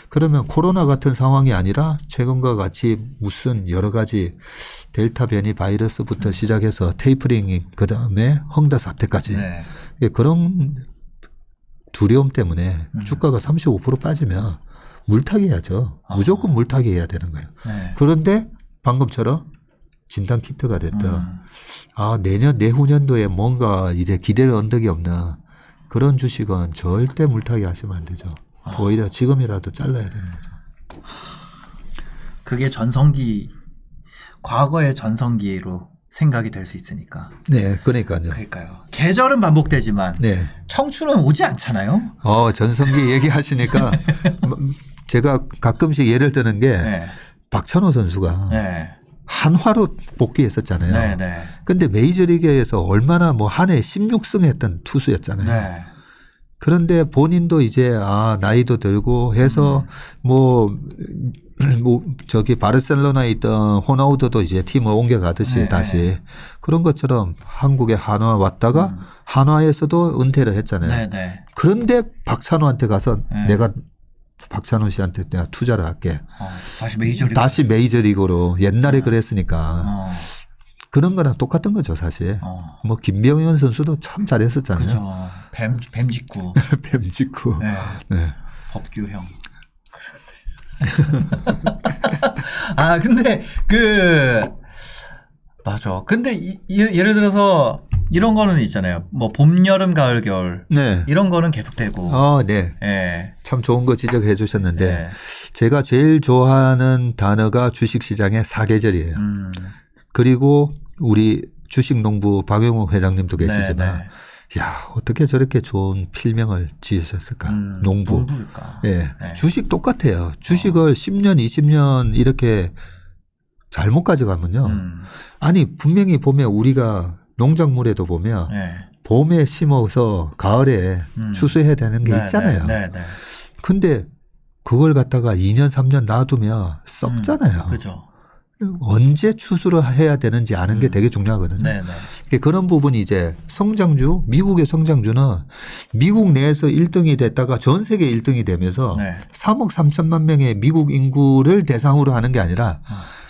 그러면 코로나 같은 상황이 아니라 최근과 같이 무슨 여러 가지 델타 변이 바이러스부터 시작해서 테이퍼링이 그다음에 헝다 사태까지 네. 그런 두려움 때문에 주가가 35% 빠지면 물타기 해야죠. 무조건 물타기 해야 되는 거예요. 네. 그런데 방금처럼 진단 키트가 됐다. 내년 내후년도에 뭔가 이제 기대의 언덕이 없는 그런 주식은 절대 물타기 하시면 안 되죠. 오히려 지금이라도 잘라야 되는 거죠. 그게 전성기, 과거의 전성기로 생각이 될 수 있으니까. 네, 그러니까요. 그러니까요. 계절은 반복되지만 네. 청춘은 오지 않잖아요. 전성기 얘기하시니까 제가 가끔씩 예를 드는 게 네. 박찬호 선수가 네. 한화로 복귀했었잖아요. 그런데 네. 메이저리그에서 얼마나 뭐 한 해 16승 했던 투수였잖아요. 네. 그런데 본인도 이제 나이도 들고 해서 뭐 저기 바르셀로나에 있던 호나우드도 이제 팀을 옮겨가듯이 네. 다시 그런 것처럼 한국에 한화 왔다가 한화에서도 은퇴를 했잖아요. 네. 그런데 박찬호한테 가서 내가 박찬호 씨한테 내가 투자를 할게. 다시 메이저리그로 옛날에 그랬으니까. 그런 거랑 똑같은 거죠, 사실. 뭐 김병현 선수도 참 잘했었잖아요. 그죠. 뱀 직구. 뱀 직구. 네. 네. 법규형. 근데 맞아. 근데 예를 들어서 이런 거는 있잖아요. 뭐 봄, 여름, 가을, 겨울. 네. 이런 거는 계속되고. 네. 네. 참 좋은 거 지적해 주셨는데 네. 제가 제일 좋아하는 단어가 주식시장의 사계절이에요. 그리고 우리 주식농부 박용욱 회장님도 계시지만 야 어떻게 저렇게 좋은 필명을 지으셨을까. 농부일까. 예. 네. 주식 똑같아요. 주식을 10년 20년 이렇게 잘못 가져가면요. 아니 분명히 보면 우리가 농작물에도 보면 봄에 심어서 가을에 추수해야 되는 게 있잖아요. 근데 그걸 갖다가 2년 3년 놔두면 썩잖아요. 그죠. 언제 추수를 해야 되는지 아는 게 되게 중요하거든요. 그런 부분이 이제 성장주, 미국의 성장주는 미국 내에서 1등이 됐다가 전 세계 1등이 되면서 3억 3천만 명의 미국 인구를 대상으로 하는 게 아니라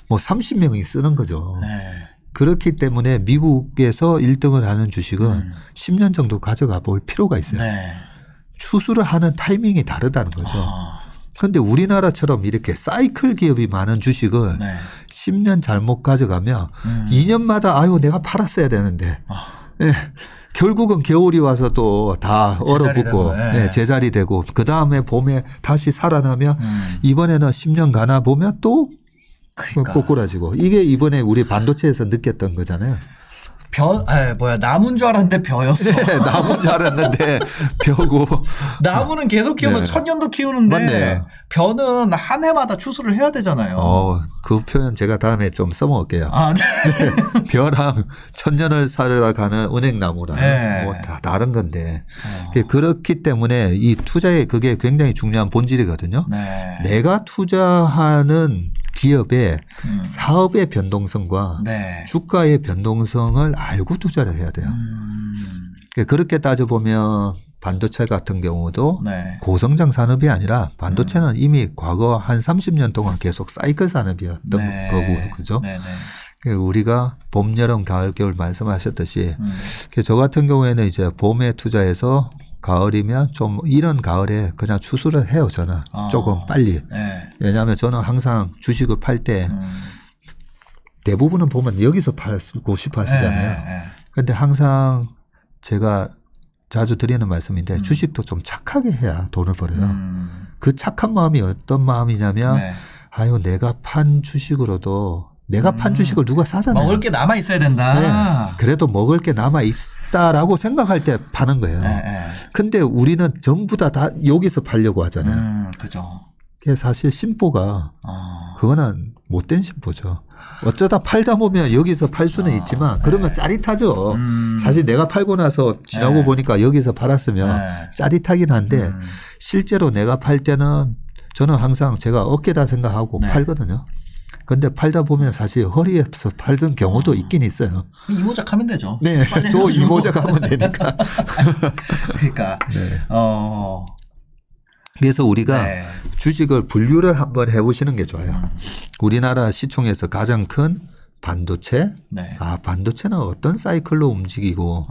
뭐 30명이 쓰는 거죠. 그렇기 때문에 미국에서 1등을 하는 주식은 10년 정도 가져가 볼 필요가 있어요. 추수를 하는 타이밍이 다르다는 거죠. 그런데 우리나라처럼 이렇게 사이클 기업이 많은 주식을 10년 잘못 가져가면 2년마다 내가 팔았어야 되는데 결국은 겨울이 와서 또 다 얼어붙고 제자리 되고 그다음에 봄에 다시 살아나면 이번에는 10년 가나 보면 또 꼬꾸라지고 이게 이번에 우리 반도체에서 느꼈던 거잖아요. 나무인 줄 알았는데 벼였어. 네, 나무인 줄 알았는데 벼고. 나무는 계속 키우면 1000년도 키우는데 맞네. 벼는 한 해마다 추수를 해야 되잖아요. 그 표현 제가 다음에 좀 써먹을게요. 네. 벼랑 1000년을 살아가는 은행나무랑 뭐 다 다른 건데 그렇기 때문에 이 투자에 그게 굉장히 중요한 본질이거든요. 내가 투자하는 기업의 사업의 변동성과 주가의 변동성을 알고 투자를 해야 돼요. 그렇게 따져보면 반도체 같은 경우도 고성장 산업이 아니라 반도체는 이미 과거 한 30년 동안 계속 사이클 산업이었던 거고 그죠? 우리가 봄, 여름, 가을, 겨울 말씀하셨듯이 저 같은 경우에는 이제 봄에 투자해서 가을이면 좀 이런 가을에 그냥 추수를 해요. 저는 조금 빨리. 왜냐하면 저는 항상 주식을 팔 때 대부분은 보면 여기서 팔고 싶어 하시잖아요. 그런데 항상 제가 자주 드리는 말씀인데 주식도 좀 착하게 해야 돈을 벌어요. 그 착한 마음이 어떤 마음이냐면 내가 판 주식으로도 내가 판 주식을 누가 사잖아요. 먹을 게 남아 있어야 된다. 네. 그래도 먹을 게 남아 있다라고 생각할 때 파는 거예요. 근데 우리는 전부 다 여기서 팔려고 하잖아요. 그죠. 그게 사실 심보가 그거는 못된 심보죠. 어쩌다 팔다 보면 여기서 팔 수는 있지만 그러면 짜릿하죠. 사실 내가 팔고 나서 지나고 보니까 여기서 팔았으면 짜릿하긴 한데 실제로 내가 팔 때는 저는 항상 제가 어깨다 생각하고 팔거든요. 근데 팔다 보면 사실 허리에서 팔던 경우도 있긴 있어요. 이모작 하면 되죠. 네. 또 이모작 하면 되니까. 그러니까. 네. 그래서 우리가 주식을 분류를 한번 해보시는 게 좋아요. 우리나라 시총에서 가장 큰 반도체. 반도체는 어떤 사이클로 움직이고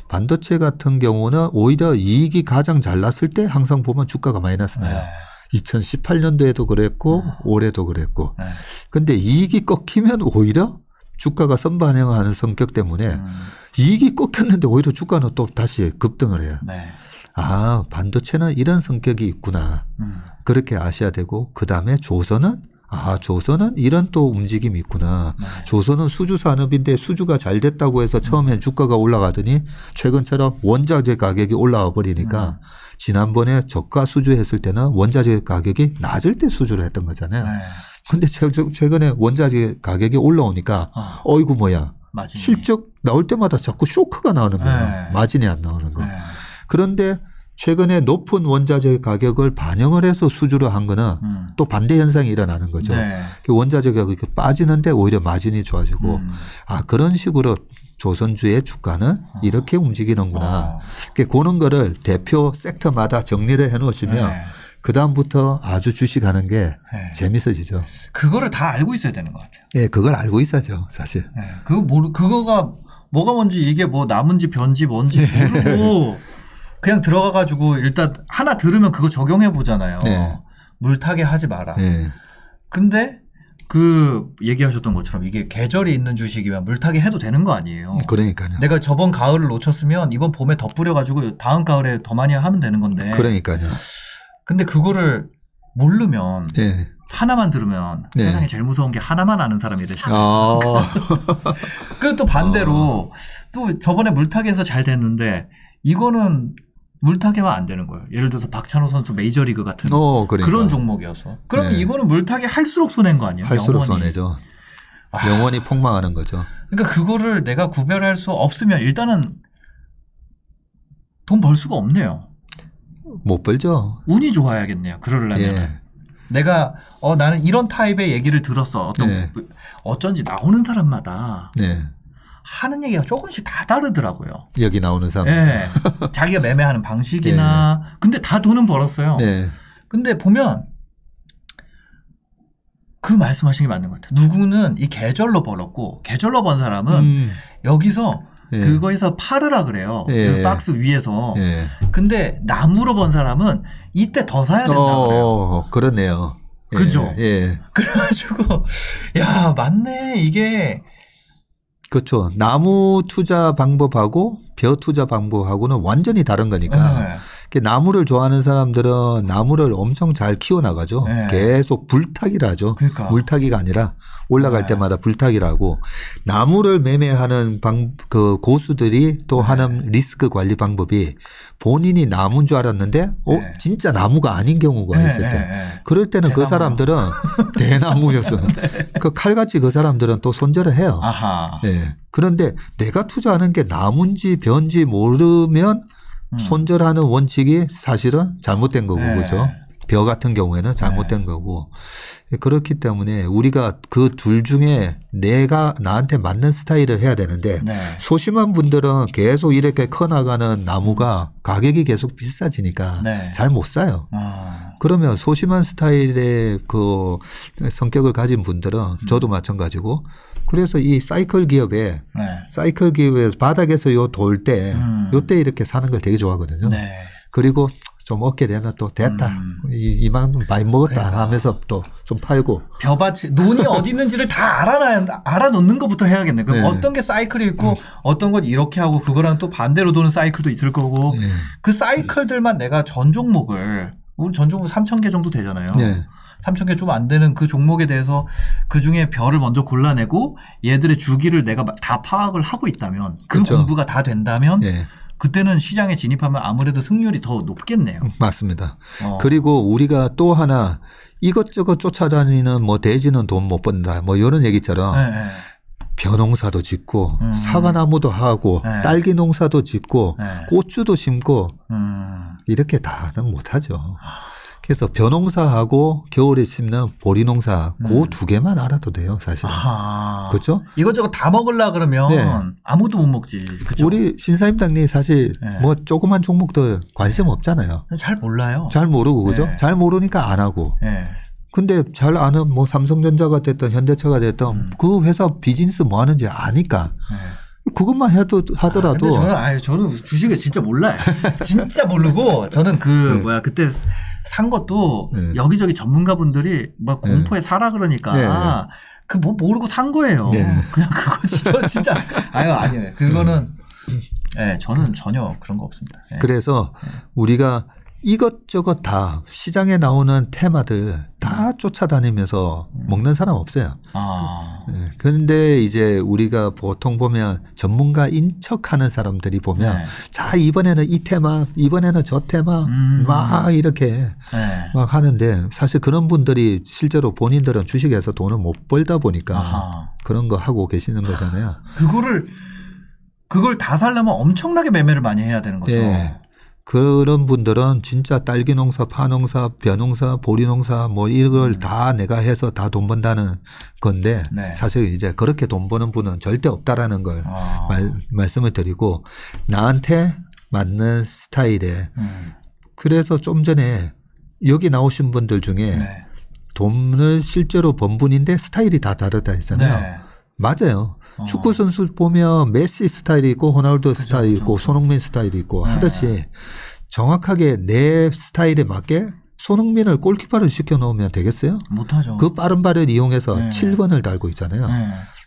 반도체 같은 경우는 오히려 이익이 가장 잘 났을 때 항상 보면 주가가 마이너스 나요. 2018년도에도 그랬고 올해도 그랬고. 근데 이익이 꺾이면 오히려 주가가 선반영하는 성격 때문에 이익이 꺾였는데 오히려 주가는 또 다시 급등을 해요. 반도체는 이런 성격이 있구나. 그렇게 아셔야 되고 그다음에 조선은 조선은 이런 또 움직임이 있구나. 조선은 수주 산업인데 수주가 잘 됐다고 해서 처음엔 주가가 올라가더니 최근처럼 원자재 가격이 올라와 버리니까 지난번에 저가 수주했을 때는 원자재 가격이 낮을 때 수주를 했던 거잖아요. 근데 최근에 원자재 가격이 올라오니까 어이구 뭐야. 실적 나올 때마다 자꾸 쇼크가 나오는 거예요. 마진이 안 나오는 거. 그런데 최근에 높은 원자재 가격을 반영을 해서 수주를 한 거는 또 반대 현상이 일어나는 거죠. 원자재 가격이 빠지는데 오히려 마진이 좋아지고 그런 식으로 조선주의 주가는 이렇게 움직이는구나. 그런 거를 대표 섹터마다 정리를 해 놓으시면 그다음부터 아주 주식하는 게 재밌어지죠. 그거를 다 알고 있어야 되는 것 같아요. 네, 그걸 알고 있어야죠, 사실. 그거가 뭐가 뭔지 이게 뭐 나문지 변지 뭔지 모르고 그냥 들어가 가지고 일단 하나 들으면 그거 적용해 보잖아요. 물타게 하지 마라. 근데 그 얘기하셨던 것처럼 이게 계절이 있는 주식이면 물타기 해도 되는 거 아니에요. 그러니까요. 내가 저번 가을을 놓쳤으면 이번 봄에 더 뿌려가지고 다음 가을에 더 많이 하면 되는 건데. 그러니까요. 근데 그거를 모르면 하나만 들으면 세상에 제일 무서운 게 하나만 아는 사람이 되잖아요. 그리고 또 반대로 또 저번에 물타기에서 잘 됐는데 이거는 물타기만 안 되는 거예요. 예를 들어서 박찬호 선수 메이저리그 같은 그러니까. 그런 종목이어서. 그러면 이거는 물타기 할수록 손해인 거 아니에요? 할수록 손해죠. 영원히 폭망하는 거죠. 그러니까 그거를 내가 구별할 수 없으면 일단은 돈 벌 수가 없네요. 못 벌죠. 운이 좋아야겠네요. 그러려면. 내가 나는 이런 타입의 얘기를 들었어. 어쩐지 나오는 사람마다 하는 얘기가 조금씩 다 다르더라고요. 여기 나오는 사람. 자기가 매매하는 방식이나. 근데 다 돈은 벌었어요. 근데 보면 그 말씀하신 게 맞는 것 같아요. 누구는 이 계절로 벌었고 계절로 번 사람은 여기서 그거에서 팔으라 그래요. 그 박스 위에서. 근데 나무로 번 사람은 이때 더 사야 된다 그래요. 그러네요. 그죠? 그래가지고 야 맞네 이게. 그렇죠. 나무 투자 방법하고 벼 투자 방법하고는 완전히 다른 거니까. 나무를 좋아하는 사람들은 나무를 엄청 잘 키워나가죠. 계속 불타기를 하죠. 물타기가 아니라 올라갈 때마다 불타기를 하고 나무를 매매하는 그 고수들이 또 하는 리스크 관리 방법이 본인이 나무인 줄 알았는데 진짜 나무가 아닌 경우가 있을 때 그럴 때는 그 사람들은 대나무였어. 그 칼같이 그 사람들은 또 손절을 해요. 그런데 내가 투자하는 게 나무인지 벼인지 모르면 손절하는 원칙이 사실은 잘못된 거고 그렇죠. 벼 같은 경우에는 잘못된 거고 그렇기 때문에 우리가 그 둘 중에 내가 나한테 맞는 스타일을 해야 되는데 소심한 분들은 계속 이렇게 커나가는 나무가 가격이 계속 비싸지니까 잘 못 사요. 그러면 소심한 스타일의 그 성격을 가진 분들은 저도 마찬가지고 그래서 이 사이클 기업에 사이클 기업에 바닥에서 돌 때 요때 이렇게 사는 걸 되게 좋아하거든요. 그리고 좀 얻게 되면 또 됐다. 이만큼 많이 먹었다 하면서 또 좀 팔고. 벼밭이 논이 어디 있는지를 다 알아놓는 것부터 해야겠네. 그럼 어떤 게 사이클이 있고 어떤 건 이렇게 하고 그거랑 또 반대로 도는 사이클도 있을 거고 그 사이클들만 내가 전 종목을 우리 전 종목 3,000개 정도 되잖아요. 네. 3,000개 좀 안 되는 그 종목에 대해서 그중에 별을 먼저 골라내고 얘들의 주기를 내가 다 파악을 하고 있다면 그 그렇죠. 공부가 다 된다면 네. 그때는 시장에 진입하면 아무래도 승률이 더 높겠네요. 맞습니다. 그리고 우리가 또 하나 이것저것 쫓아다니는 뭐 돼지는 돈 못 번다 뭐 이런 얘기처럼 네. 벼농사도 짓고 사과나무도 하고 딸기 농사도 짓고 고추도 심고 이렇게 다는 못하죠. 그래서 벼농사하고 겨울에 심는 보리농사 그 두 개만 알아도 돼요 사실. 그렇죠? 이것저것 다 먹으려 그러면 네. 아무도 못 먹지. 그쵸? 우리 신사임당님 사실 뭐 조그만 종목도 관심 없잖아요. 잘 몰라요. 잘 모르고 그죠? 잘 모르니까 안 하고. 근데 잘 아는 뭐 삼성전자가 됐든 현대차가 됐든 그 회사 비즈니스 뭐 하는지 아니까 그것만 해도 하더라도. 저는 주식을 진짜 몰라요. 진짜 모르고 저는 그때 산 것도 여기저기 전문가분들이 막 공포에 사라 그러니까 그 뭐 모르고 산 거예요. 그냥 그거 진짜 아니에요. 그거는 저는 전혀 그런 거 없습니다. 그래서 우리가 이것저것 다 시장에 나오는 테마들 다 쫓아다니면서 먹는 사람 없어요. 그런데 이제 우리가 보통 보면 전문가인 척하는 사람들이 보면 자 이번에는 이 테마 이번에는 저 테마 막 이렇게 막 하는데 사실 그런 분들이 실제로 본인들은 주식에서 돈을 못 벌다 보니까 그런 거 하고 계시는 거잖아요. 그걸 다 살려면 엄청나게 매매를 많이 해야 되는 거죠. 그런 분들은 진짜 딸기 농사, 파 농사, 벼 농사, 보리 농사 뭐 이걸 다 내가 해서 다 돈 번다는 건데 사실 이제 그렇게 돈 버는 분은 절대 없다라는 걸 말씀을 드리고 나한테 맞는 스타일에 그래서 좀 전에 여기 나오신 분들 중에 돈을 실제로 번 분인데 스타일이 다 다르다 했잖아요. 맞아요. 축구 선수 보면 메시 스타일이 있고 호날두 스타일이 있고 손흥민 스타일이 있고 하듯이 정확하게 내 스타일에 맞게 손흥민을 골키퍼를 시켜놓으면 되겠어요? 못하죠. 그 빠른 발을 이용해서 7번을 달고 있잖아요.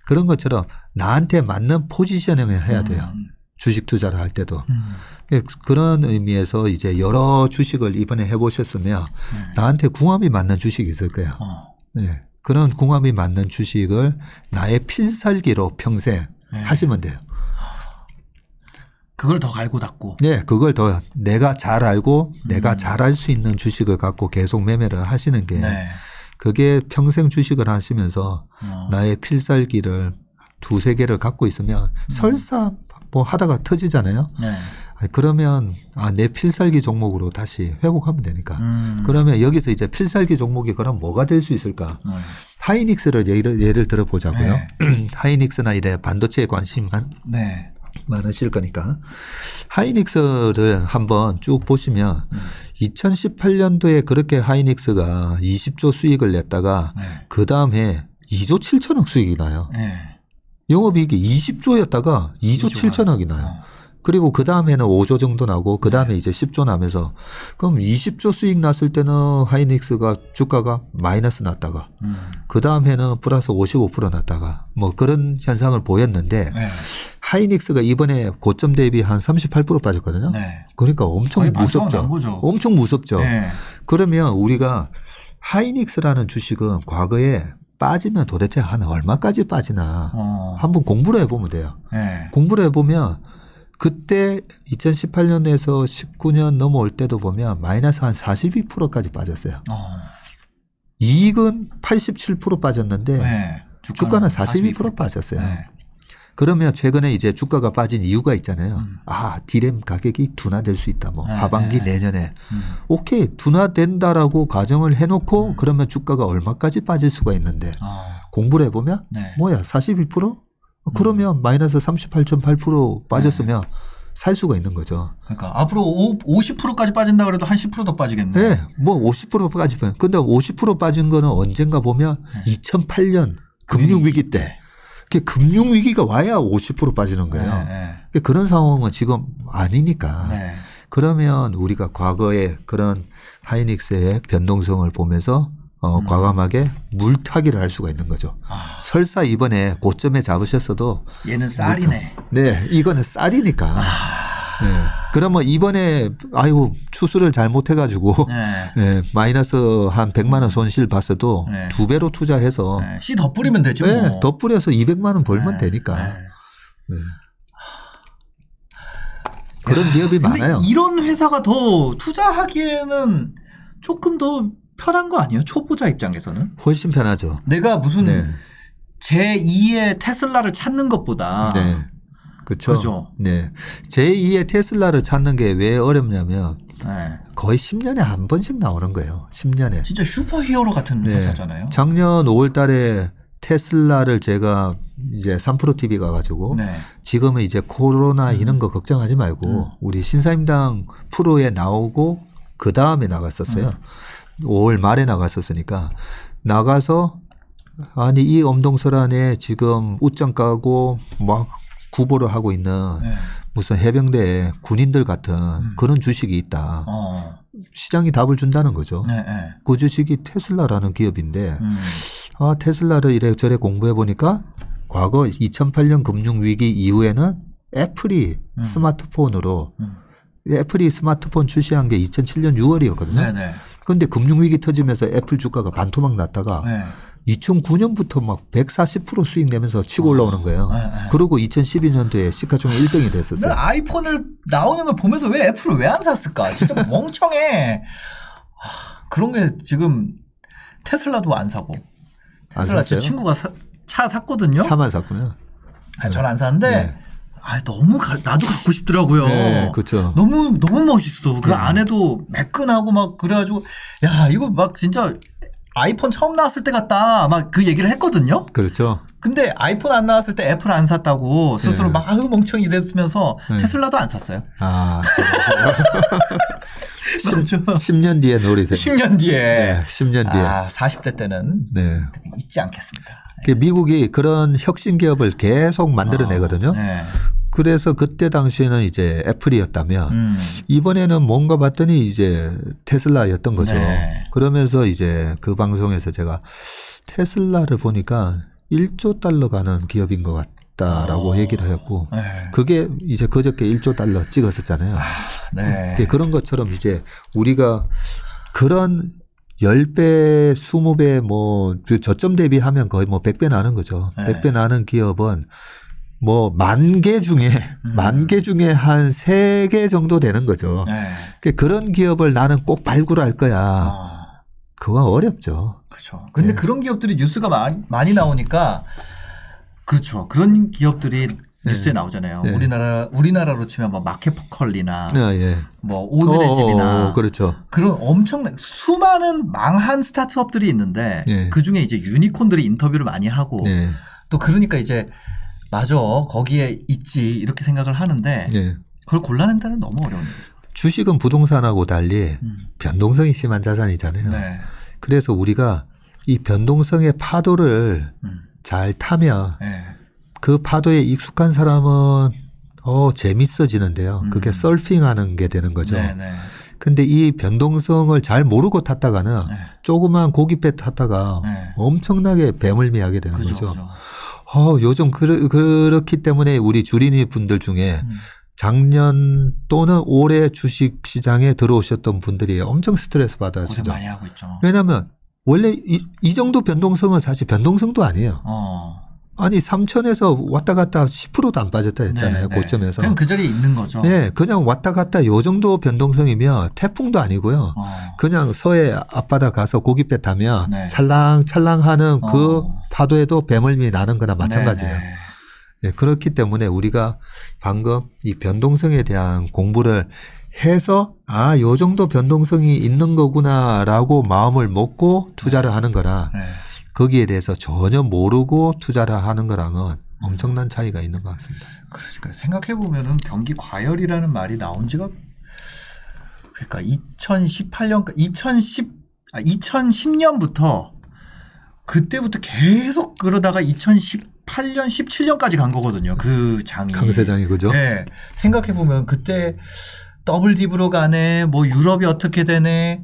그런 것처럼 나한테 맞는 포지셔닝을 해야 돼요. 주식 투자를 할 때도. 그런 의미에서 이제 여러 주식을 이번에 해보셨으면 나한테 궁합이 맞는 주식이 있을 거예요. 그런 궁합이 맞는 주식을 나의 필살기로 평생 하시면 돼요. 그걸 더 갈고 닦고. 그걸 더 내가 잘 알고 내가 잘 할 수 있는 주식을 갖고 계속 매매를 하시는 게 그게 평생 주식을 하시면서 나의 필살기를 두세 개를 갖고 있으면 설사 뭐 하다가 터지잖아요. 그러면 내 필살기 종목으로 다시 회복하면 되니까. 그러면 여기서 이제 필살기 종목이 그럼 뭐가 될 수 있을까? 하이닉스를 예를 들어 보자고요. 하이닉스나 이래 반도체에 관심 많으실 거니까. 하이닉스를 한번 쭉 보시면 2018년도에 그렇게 하이닉스가 20조 수익을 냈다가 그 다음에 2조 7천억 수익이 나요. 영업이익이 20조였다가 2조 7천억이 나요. 그리고 그 다음에는 5조 정도 나고 그 다음에 이제 10조 나면서 그럼 20조 수익 났을 때는 하이닉스가 주가가 마이너스 났다가 그 다음에는 플러스 55% 났다가 뭐 그런 현상을 보였는데 하이닉스가 이번에 고점 대비 한 38% 빠졌거든요. 그러니까 엄청 무섭죠. 엄청 무섭죠. 그러면 우리가 하이닉스라는 주식은 과거에 빠지면 도대체 한 얼마까지 빠지나 한번 공부를 해보면 돼요. 공부를 해보면 그때 2018년에서 19년 넘어올 때도 보면 마이너스 한 42%까지 빠졌어요. 이익은 87% 빠졌는데 주가는 42% 빠졌어요. 그러면 최근에 이제 주가가 빠진 이유가 있잖아요. 디램 가격이 둔화될 수 있다. 뭐 하반기 내년에. 오케이. 둔화된다라고 가정을 해놓고 그러면 주가가 얼마까지 빠질 수가 있는데 공부를 해보면 뭐야 42%? 그러면 마이너스 38.8% 빠졌으면 살 수가 있는 거죠. 그러니까 앞으로 50%까지 빠진다 그래도 한 10% 더 빠지겠네. 뭐 50%까지 빠진. 근데 50% 빠진 거는 언젠가 보면 2008년 금융위기 때. 금융위기가 와야 50% 빠지는 거예요. 그런 상황은 지금 아니니까. 그러면 우리가 과거에 그런 하이닉스의 변동성을 보면서 과감하게 물타기를 할 수가 있는 거죠. 설사 이번에 고점에 잡으셨어도 얘는 쌀이네. 이거는 쌀이니까. 그러면 이번에 아이고 추수를 잘못해가지고 네, 마이너스 한 100만 원 손실 봤어도 네. 2배로 투자해서 씨 더 뿌리면 되죠. 네, 뭐. 더 뿌려서 200만 원 벌면 되니까. 네. 그런 기업이 많아요. 이런 회사가 더 투자하기에는 조금 더 편한 거 아니에요? 초보자 입장에서는? 훨씬 편하죠. 내가 무슨 제2의 테슬라를 찾는 것보다. 네. 그렇죠. 네. 제2의 테슬라를 찾는 게 왜 어렵냐면 거의 10년에 한 번씩 나오는 거예요. 10년에. 진짜 슈퍼히어로 같은 회사잖아요. 작년 5월 달에 테슬라를 제가 이제 3프로 TV 가가지고 지금은 이제 코로나 이런 거 걱정하지 말고 우리 신사임당 프로에 나오고 그 다음에 나갔었어요. 5월 말에 나갔었으니까 나가서 아니 이 엄동설안에 지금 웃장 까고 막 구보를 하고 있는 무슨 해병대 군인들 같은 그런 주식이 있다. 시장이 답을 준다는 거죠. 그 주식이 테슬라라는 기업인데 아, 테슬라를 이래저래 공부해 보니까 과거 2008년 금융위기 이후에는 애플이 스마트폰으로 애플이 스마트폰 출시한 게 2007년 6월이었거든요. 그런데 금융위기 터지면서 애플 주가가 반토막 났다가 2009년부터 막 140% 수익 내면서 치고 올라오는 거예요. 그리고 2012년도에 시가총액 1등이 됐었어요. 아이폰을 나오는 걸 보면서 왜 애플을 왜 안 샀을까? 진짜 멍청해. 그런 게 지금 테슬라도 안 사고. 테슬라 제 친구가 차 샀거든요. 차만 샀군요. 저는 안 샀는데 너무 나도 갖고 싶더라고요. 네, 그렇죠. 너무 멋있어. 그 안에도 매끈하고 막 그래가지고 야 이거 막 진짜 아이폰 처음 나왔을 때 같다 막 그 얘기를 했거든요. 그렇죠. 근데 아이폰 안 나왔을 때 애플 안 샀다고 스스로 막 아유 멍청이 이랬으면서 테슬라도 안 샀어요. 아, 10년 뒤에 노리세요. 10년 뒤에. 10년 뒤에. 40대 때는 잊지 않겠습니다. 미국이 그런 혁신 기업을 계속 만들어내거든요. 그래서 그때 당시에는 이제 애플이었다면 이번에는 뭔가 봤더니 이제 테슬라였던 거죠. 그러면서 이제 그 방송에서 제가 테슬라를 보니까 1조 달러 가는 기업인 것 같다라고 얘기를 했고 그게 이제 그저께 1조 달러 찍었었잖아요. 그런 것처럼 이제 우리가 그런 10배, 20배 뭐 저점 대비하면 거의 뭐 100배 나는 거죠. 100배 나는 기업은 뭐 10,000개 중에 한 3개 정도 되는 거죠. 그런 기업을 나는 꼭 발굴할 거야. 그건 어렵죠. 그렇죠. 근데 그런 기업들이 뉴스가 많이 나오니까 그렇죠. 그런 기업들이 뉴스에 나오잖아요. 우리나라로 치면 뭐 마켓포컬리나 뭐 오늘의 집이나 그렇죠. 그런 엄청난 수많은 망한 스타트업들이 있는데 그 중에 이제 유니콘들이 인터뷰를 많이 하고 또 그러니까 이제 맞아 거기에 있지 이렇게 생각을 하는데 그걸 골라낸다는 너무 어려운 일이에요. 주식은 부동산하고 달리 변동성이 심한 자산이잖아요. 그래서 우리가 이 변동성의 파도를 잘 타면 그 파도에 익숙한 사람은 재밌어지는데요. 그게 서핑하는 게 되는 거죠. 근데 이 변동성을 잘 모르고 탔다가는 조그만 고깃배 탔다가 엄청나게 배멀미하게 되는 거죠. 요즘 그렇기 때문에 우리 주린이 분들 중에 작년 또는 올해 주식 시장에 들어오셨던 분들이 엄청 스트레스 받아지죠. 고생 많이 하고 있죠. 왜냐하면 원래 이 정도 변동성은 사실 변동성도 아니에요. 아니 3천에서 왔다 갔다 10%도 안 빠졌다 했잖아요. 고점에서. 그냥 그 자리에 있는 거죠. 그냥 왔다 갔다 요 정도 변동성이면 태풍도 아니고요. 그냥 서해 앞바다 가서 고깃배 타면 찰랑찰랑하는 그 파도에도 배멀미 나는 거나 마찬가지예요. 그렇기 때문에 우리가 방금 이 변동성에 대한 공부를 해서 요 정도 변동성이 있는 거구나라고 마음을 먹고 투자를 하는 거라 거기에 대해서 전혀 모르고 투자를 하는 거랑은 엄청난 차이가 있는 것 같습니다. 그러니까 생각해 보면은 경기 과열이라는 말이 나온 지가 그러니까 2010년부터 그때부터 계속 그러다가 2018년, 17년까지 간 거거든요. 그 장이. 강세장이 그죠? 생각해 보면 그때 더블 딥으로 가네, 뭐 유럽이 어떻게 되네,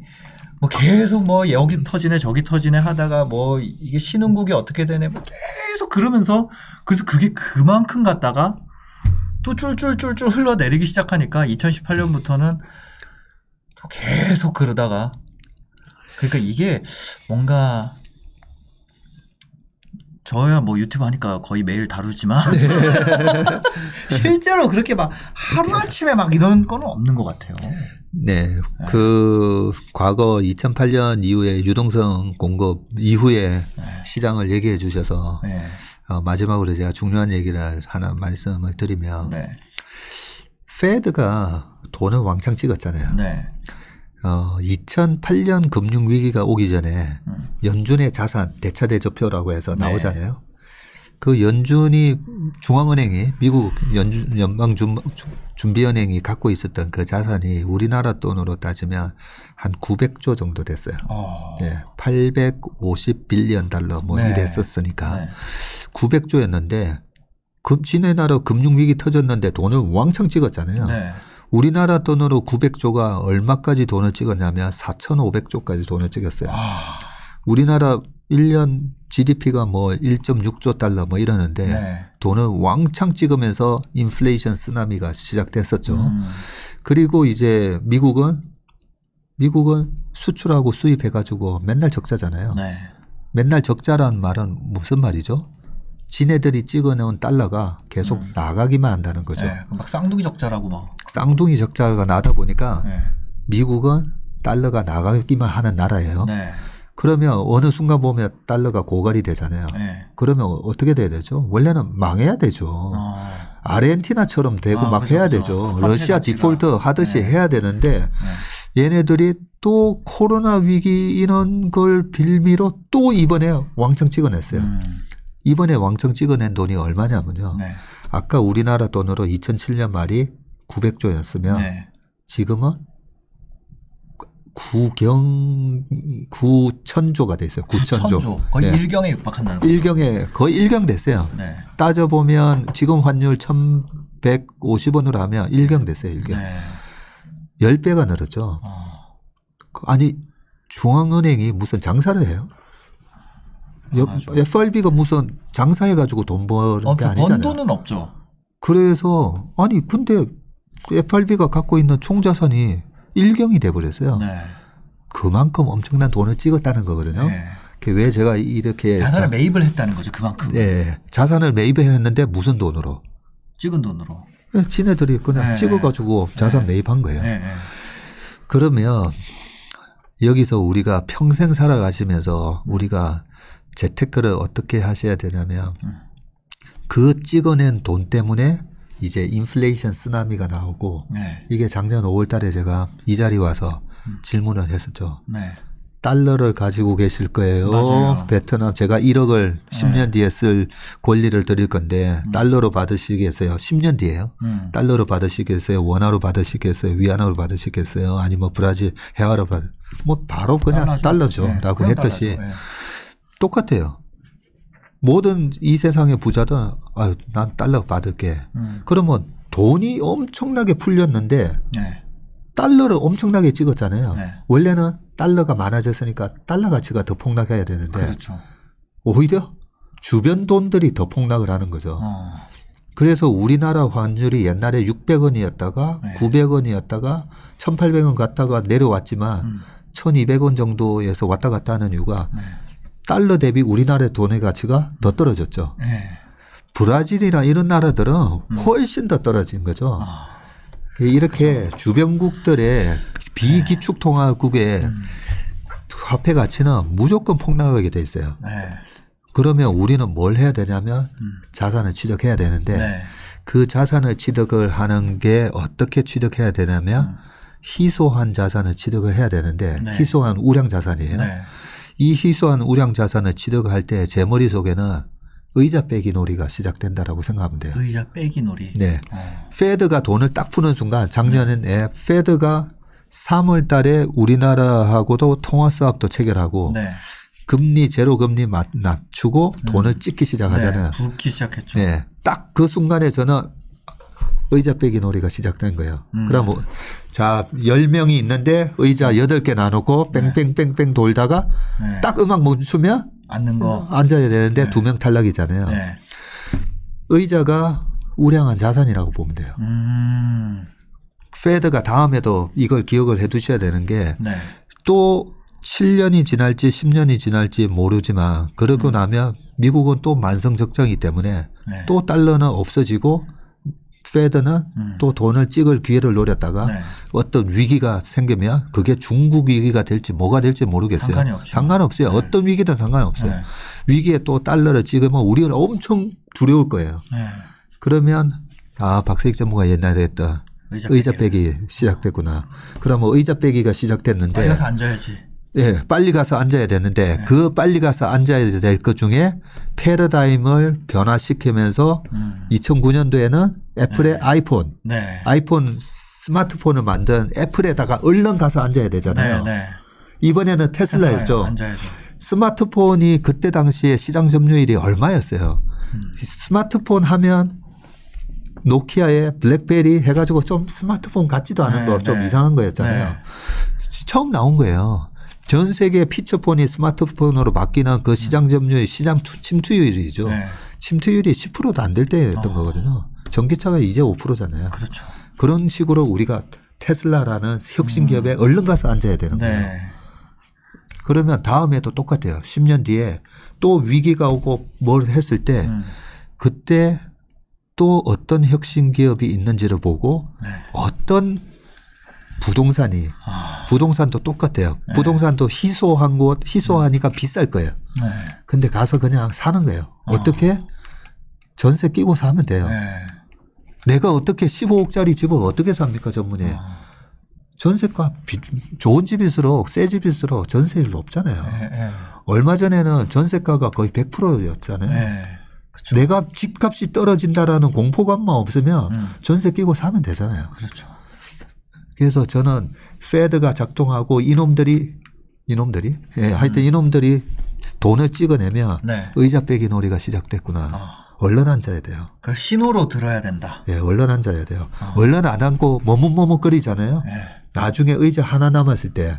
뭐 계속 뭐 여기 터지네 저기 터지네 하다가 뭐 이게 신흥국이 어떻게 되네 뭐 계속 그러면서 그래서 그게 그만큼 갔다가 또 쫄쫄쫄쫄 흘러내리기 시작하니까 2018년부터는 또 계속 그러다가 그러니까 이게 뭔가 저야 뭐 유튜브 하니까 거의 매일 다루지만 실제로 그렇게 막 하루아침에 막 이런 거는 없는 것 같아요. 네. 그 과거 2008년 이후에 유동성 공급 이후에 시장을 얘기해 주셔서 마지막으로 제가 중요한 얘기를 하나 말씀을 드리면 페드가 돈을 왕창 찍었잖아요. 2008년 금융위기가 오기 전에 연준의 자산 대차대조표라고 해서 나오잖아요. 그 연준이 중앙은행이 미국 연방준비은행이 갖고 있었던 그 자산이 우리나라 돈으로 따지면 한 900조 정도 됐어요. 네, 850빌리언 달러 뭐 이랬었으니까 900조였는데 지네 나라 금융위기 터졌는데 돈을 왕창 찍었잖아요. 우리나라 돈으로 900조가 얼마까지 돈을 찍었냐면 4,500조까지 돈을 찍었어요. 우리나라 1년 GDP가 뭐 1.6조 달러 뭐 이러는데 돈을 왕창 찍으면서 인플레이션 쓰나미가 시작됐었죠. 그리고 이제 미국은 수출하고 수입해가지고 맨날 적자잖아요. 맨날 적자란 말은 무슨 말이죠? 지네들이 찍어내온 달러가 계속 나가기만 한다는 거죠. 막 쌍둥이 적자라고 막. 쌍둥이 적자가 나다 보니까 미국은 달러가 나가기만 하는 나라예요. 그러면 어느 순간 보면 달러가 고갈이 되잖아요. 그러면 어떻게 돼야 되죠? 원래는 망해야 되죠. 아르헨티나처럼 되고 막 해야 되죠. 러시아 디폴트 하듯이 해야 되는데 얘네들이 또 코로나 위기 이런 걸 빌미로 또 이번에 왕창 찍어냈어요. 이번에 왕창 찍어낸 돈이 얼마냐면요. 아까 우리나라 돈으로 2007년 말이 900조였으면 지금은 9,000조가 돼 있어요. 9,000조. 거의 1경에 육박한다는 거죠. 1경에 거의 1경 됐어요. 따져보면 지금 환율 1,150원으로 하면 1경 됐어요. 1경. 10배가 늘었죠. 아니 중앙은행이 무슨 장사를 해요? FRB가 무슨 장사해가지고 돈 버는 게 아니잖아요. 번 돈은 없죠. 그래서 아니 근데 FRB가 갖고 있는 총자산이 1경이 돼버렸어요. 그만큼 엄청난 돈을 찍었다는 거거든요. 왜 제가 이렇게 자산을 매입을 했다는 거죠. 그만큼. 자산을 매입을 했는데 무슨 돈으로? 찍은 돈으로. 지네들이 그냥 찍어가지고 자산 매입한 거예요. 그러면 여기서 우리가 평생 살아가시면서 우리가 재테크를 어떻게 하셔야 되냐면 그 찍어낸 돈 때문에 이제 인플레이션 쓰나미가 나오고 이게 작년 5월 달에 제가 이 자리에 와서 질문을 했었죠. 달러를 가지고 계실 거예요. 맞아요. 베트남 제가 1억을 10년 뒤에 쓸 권리를 드릴 건데 달러로 받으시겠어요? 10년 뒤에요. 달러로 받으시겠어요? 원화로 받으시겠어요? 위안화로 받으시겠어요? 아니면 브라질 헤아로 뭐 바로 그냥 달러죠. 라고 했듯이 똑같아요. 모든 이 세상의 부자들은 난 달러 받을게. 그러면 돈이 엄청나게 풀렸는데 달러를 엄청나게 찍었잖아요. 원래는 달러가 많아졌으니까 달러 가치가 더 폭락해야 되는데 오히려 주변 돈들이 더 폭락을 하는 거죠. 그래서 우리나라 환율이 옛날에 600원이었다가 900원이었다가 1800원 갔다가 내려왔지만 1200원 정도에서 왔다 갔다 하는 이유가 달러 대비 우리나라의 돈의 가치가 더 떨어졌죠. 브라질이나 이런 나라들은 훨씬 더 떨어진 거죠. 이렇게 주변국들의 비기축통화국의 화폐 가치는 무조건 폭락하게 돼 있어요. 그러면 우리는 뭘 해야 되냐면 자산을 취득해야 되는데 그 자산을 취득을 하는 게 어떻게 취득해야 되냐면 희소한 자산을 취득을 해야 되는데 희소한 우량 자산이에요. 이 희소한 우량 자산을 취득할 때 제 머릿속에는 의자 빼기 놀이가 시작된다라고 생각하면 돼요. 의자 빼기 놀이. 네. 페드가 돈을 딱 푸는 순간 작년에 페드가 3월 달에 우리나라하고도 통화 사업도 체결하고 금리 제로 금리 낮추고 돈을 찍기 시작하잖아요. 붓기 시작했죠. 네. 딱 그 순간에 저는 의자 빼기 놀이가 시작된 거예요. 그럼 뭐 자 10명이 있는데 의자 8개 나누고 뺑뺑뺑뺑 돌다가 딱 음악 멈추면 앉는 거 앉아야 되는데 2명 탈락이잖아요. 의자가 우량한 자산이라고 보면 돼요. 페드가 다음에도 이걸 기억을 해 두셔야 되는 게 또 7년이 지날지 10년이 지날지 모르지만 그러고 나면 미국은 또 만성적장이기 때문에 또 달러는 없어지고 페드는 또 돈을 찍을 기회를 노렸다가 어떤 위기가 생기면 그게 중국 위기가 될지 뭐가 될지 모르겠어요. 상관없어요. 어떤 위기든 상관없어요. 위기에 또 달러를 찍으면 우리는 엄청 두려울 거예요. 그러면 박세익 전무가 옛날에 했던 의자 빼기 시작됐구나. 그러면 의자 빼기가 시작됐는데 빨리 가서 앉아야지. 예, 빨리 가서 앉아야 되는데 그 빨리 가서 앉아야 될 것 중에 패러다임을 변화시키면서 2009년도에는 애플의 아이폰 스마트폰을 만든 애플에다가 얼른 가서 앉아야 되잖아요. 이번에는 테슬라였죠. 스마트폰이 그때 당시에 시장 점유율이 얼마였어요. 스마트폰 하면 노키아의 블랙베리 해가지고 좀 스마트폰 같지도 않은 거 좀 이상한 거였잖아요. 처음 나온 거예요. 전 세계 피처폰이 스마트폰으로 바뀌는 그 시장 점유율, 시장 침투율이죠. 침투율이 10%도 안 될 때였던 거거든요. 전기차가 이제 5%잖아요. 그렇죠. 그런 식으로 우리가 테슬라라는 혁신 기업에 얼른 가서 앉아야 되는 거예요. 그러면 다음에도 똑같아요. 10년 뒤에 또 위기가 오고 뭘 했을 때 그때 또 어떤 혁신 기업이 있는지를 보고 어떤 부동산도 똑같아요. 부동산도 희소한 곳, 희소하니까 비쌀 거예요. 근데 가서 그냥 사는 거예요. 어떻게? 전세 끼고 사면 돼요. 내가 어떻게 15억짜리 집을 어떻게 삽니까, 전문에. 전세가 좋은 집일수록 새 집일수록 전세율 높잖아요. 얼마 전에는 전세가가 거의 100%였잖아요. 내가 집값이 떨어진다라는 공포감만 없으면 전세 끼고 사면 되잖아요. 그렇죠. 그래서 저는 페드가 작동하고 이놈들이 하여튼 이놈들이 돈을 찍어내면 의자 빼기 놀이가 시작됐구나. 얼른 앉아야 돼요. 그 신호로 들어야 된다. 얼른 앉아야 돼요. 얼른 안 앉고 머뭇머뭇거리잖아요. 나중에 의자 하나 남았을 때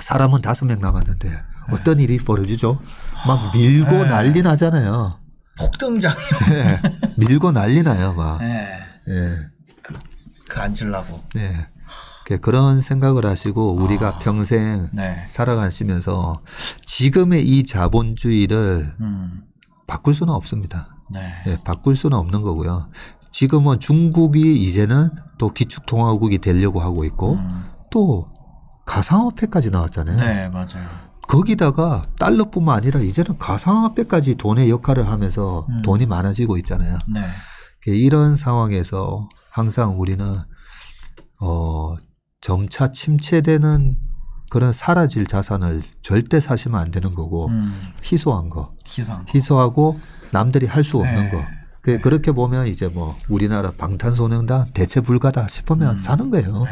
사람은 5명 남았는데 어떤 일이 벌어지죠? 막 밀고 난리 나잖아요. 폭등장이. 밀고 난리 나요, 막. 그 앉으려고. 그런 생각을 하시고 우리가 평생 살아가시면서 지금의 이 자본주의를 바꿀 수는 없습니다. 바꿀 수는 없는 거고요. 지금은 중국이 이제는 또 기축통화국이 되려고 하고 있고 또 가상화폐까지 나왔잖아요. 맞아요. 거기다가 달러뿐만 아니라 이제는 가상화폐까지 돈의 역할을 하면서 돈이 많아지고 있잖아요. 이런 상황에서 항상 우리는 점차 침체되는 그런 사라질 자산을 절대 사시면 안 되는 거고 희소한 거. 희소하고 남들이 할 수 없는 거. 그렇게 보면 이제 뭐 우리나라 방탄소년단 대체 불가다 싶으면 사는 거예요.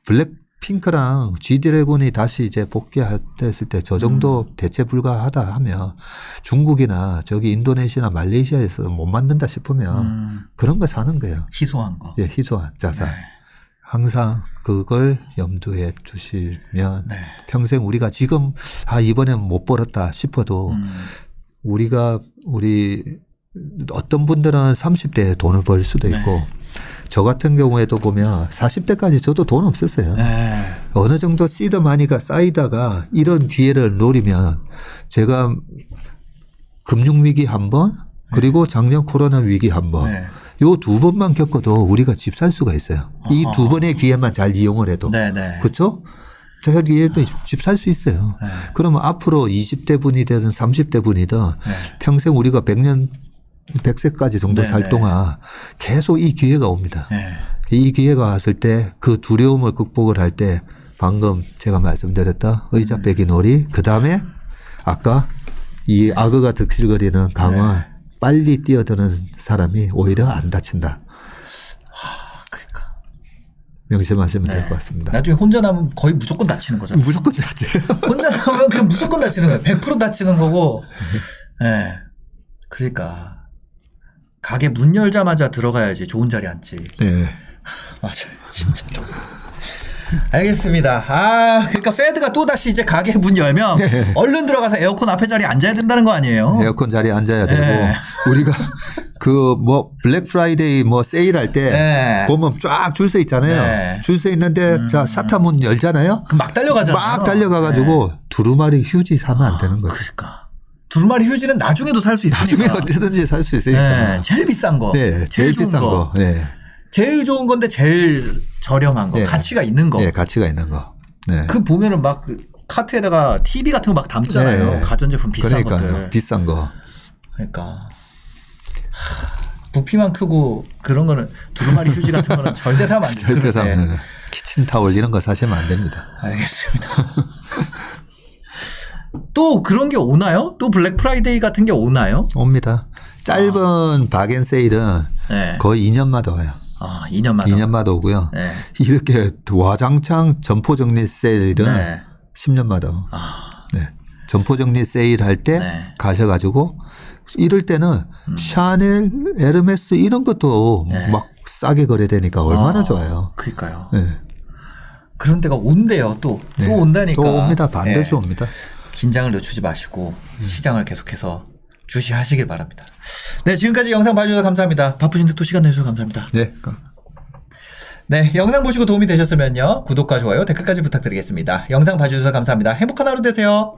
블랙핑크랑 G드래곤이 다시 이제 복귀했을 때 저 정도 대체 불가하다 하면 중국이나 저기 인도네시아나 말레이시아에서 못 만든다 싶으면 그런 거 사는 거예요. 희소한 거. 희소한 자산. 항상 그걸 염두에 두시면 평생 우리가 지금 이번엔 못 벌었다 싶어도 우리 어떤 분들은 30대에 돈을 벌 수도 있고 저 같은 경우에도 보면 40대까지 저도 돈 없었어요. 어느 정도 시드 마니가 쌓이다가 이런 기회를 노리면 제가 금융위기 한 번 그리고 작년 코로나 위기 한 번 요 2번만 겪어도 우리가 집 살 수가 있어요. 이 2번의 기회만 잘 이용을 해도. 그렇죠? 제가 집 살 수 있어요. 그러면 앞으로 20대 분이 되든 30대 분이든 평생 우리가 100세까지 정도 살 동안 계속 이 기회가 옵니다. 이 기회가 왔을 때 그 두려움을 극복을 할 때 방금 제가 말씀드렸다 의자 빼기 놀이 그다음에 아까 이 악어가 득실거리는 강을 빨리 뛰어드는 사람이 오히려 안 다친다. 그러니까. 명심하시면 될 것 같습니다. 나중에 혼자 남으면 거의 무조건 다치는 거잖아요. 무조건 다쳐요. 혼자 남으면 그냥 무조건 다치는 거예요. 100% 다치는 거고. 그러니까 가게 문 열자마자 들어가야지 좋은 자리 앉지. 맞아요. 진짜. 알겠습니다. 그러니까 페드가 또 다시 이제 가게 문 열면 얼른 들어가서 에어컨 앞에 자리에 앉아야 된다는 거 아니에요? 에어컨 자리에 앉아야 되고 우리가 그 뭐 블랙 프라이데이 뭐 세일할 때 네. 보면 쫙 줄 서 있잖아요. 네. 줄 서 있는데 자 샤타문 열잖아요. 그럼 막 달려가잖아요. 막 달려가가지고 네. 두루마리 휴지 사면 안 되는 거예요. 그러니까 두루마리 휴지는 나중에도 살 수 있으니까. 나중에 언제든지 살 수 있으니까. 네. 제일 비싼 거. 네. 제일 비싼 거. 네. 제일 좋은 건데 제일 저렴한 거. 네. 가치가 있는 거. 네. 가치가 있는 거. 네. 그 보면은 막 카트에다가 TV 같은 거 막 담잖아요. 네. 가전제품 비싼 그러니까요. 것들. 비싼 거. 그러니까 부피만 크고 그런 거는 두루마리 휴지 같은 거는 절대 사면 안 돼요. 절대 사면 키친타월 이런 거 사시면 안 됩니다. 알겠습니다. 또 그런 게 오나요? 또 블랙 프라이데이 같은 게 오나요? 옵니다. 짧은 바겐 세일은 네. 거의 2년마다 와요. 2년마다. 2년마다 오고요. 네. 이렇게 와장창 점포 정리 세일은 네. 10년마다 오고. 네. 점포 정리 세일 할 때 네. 가셔가지고 이럴 때는 샤넬, 에르메스 이런 것도 네. 막 싸게 거래되니까 얼마나 좋아요. 그러니까요. 네. 그런 데가 온대요. 또 네. 온다니까. 또 옵니다. 반드시 네. 옵니다. 긴장을 늦추지 마시고 시장을 계속해서 주시하시길 바랍니다. 네, 지금까지 영상 봐주셔서 감사합니다. 바쁘신데 또 시간 내주셔서 감사합니다. 네. 네, 영상 보시고 도움이 되셨으면요. 구독과 좋아요, 댓글까지 부탁드리겠습니다. 영상 봐주셔서 감사합니다. 행복한 하루 되세요.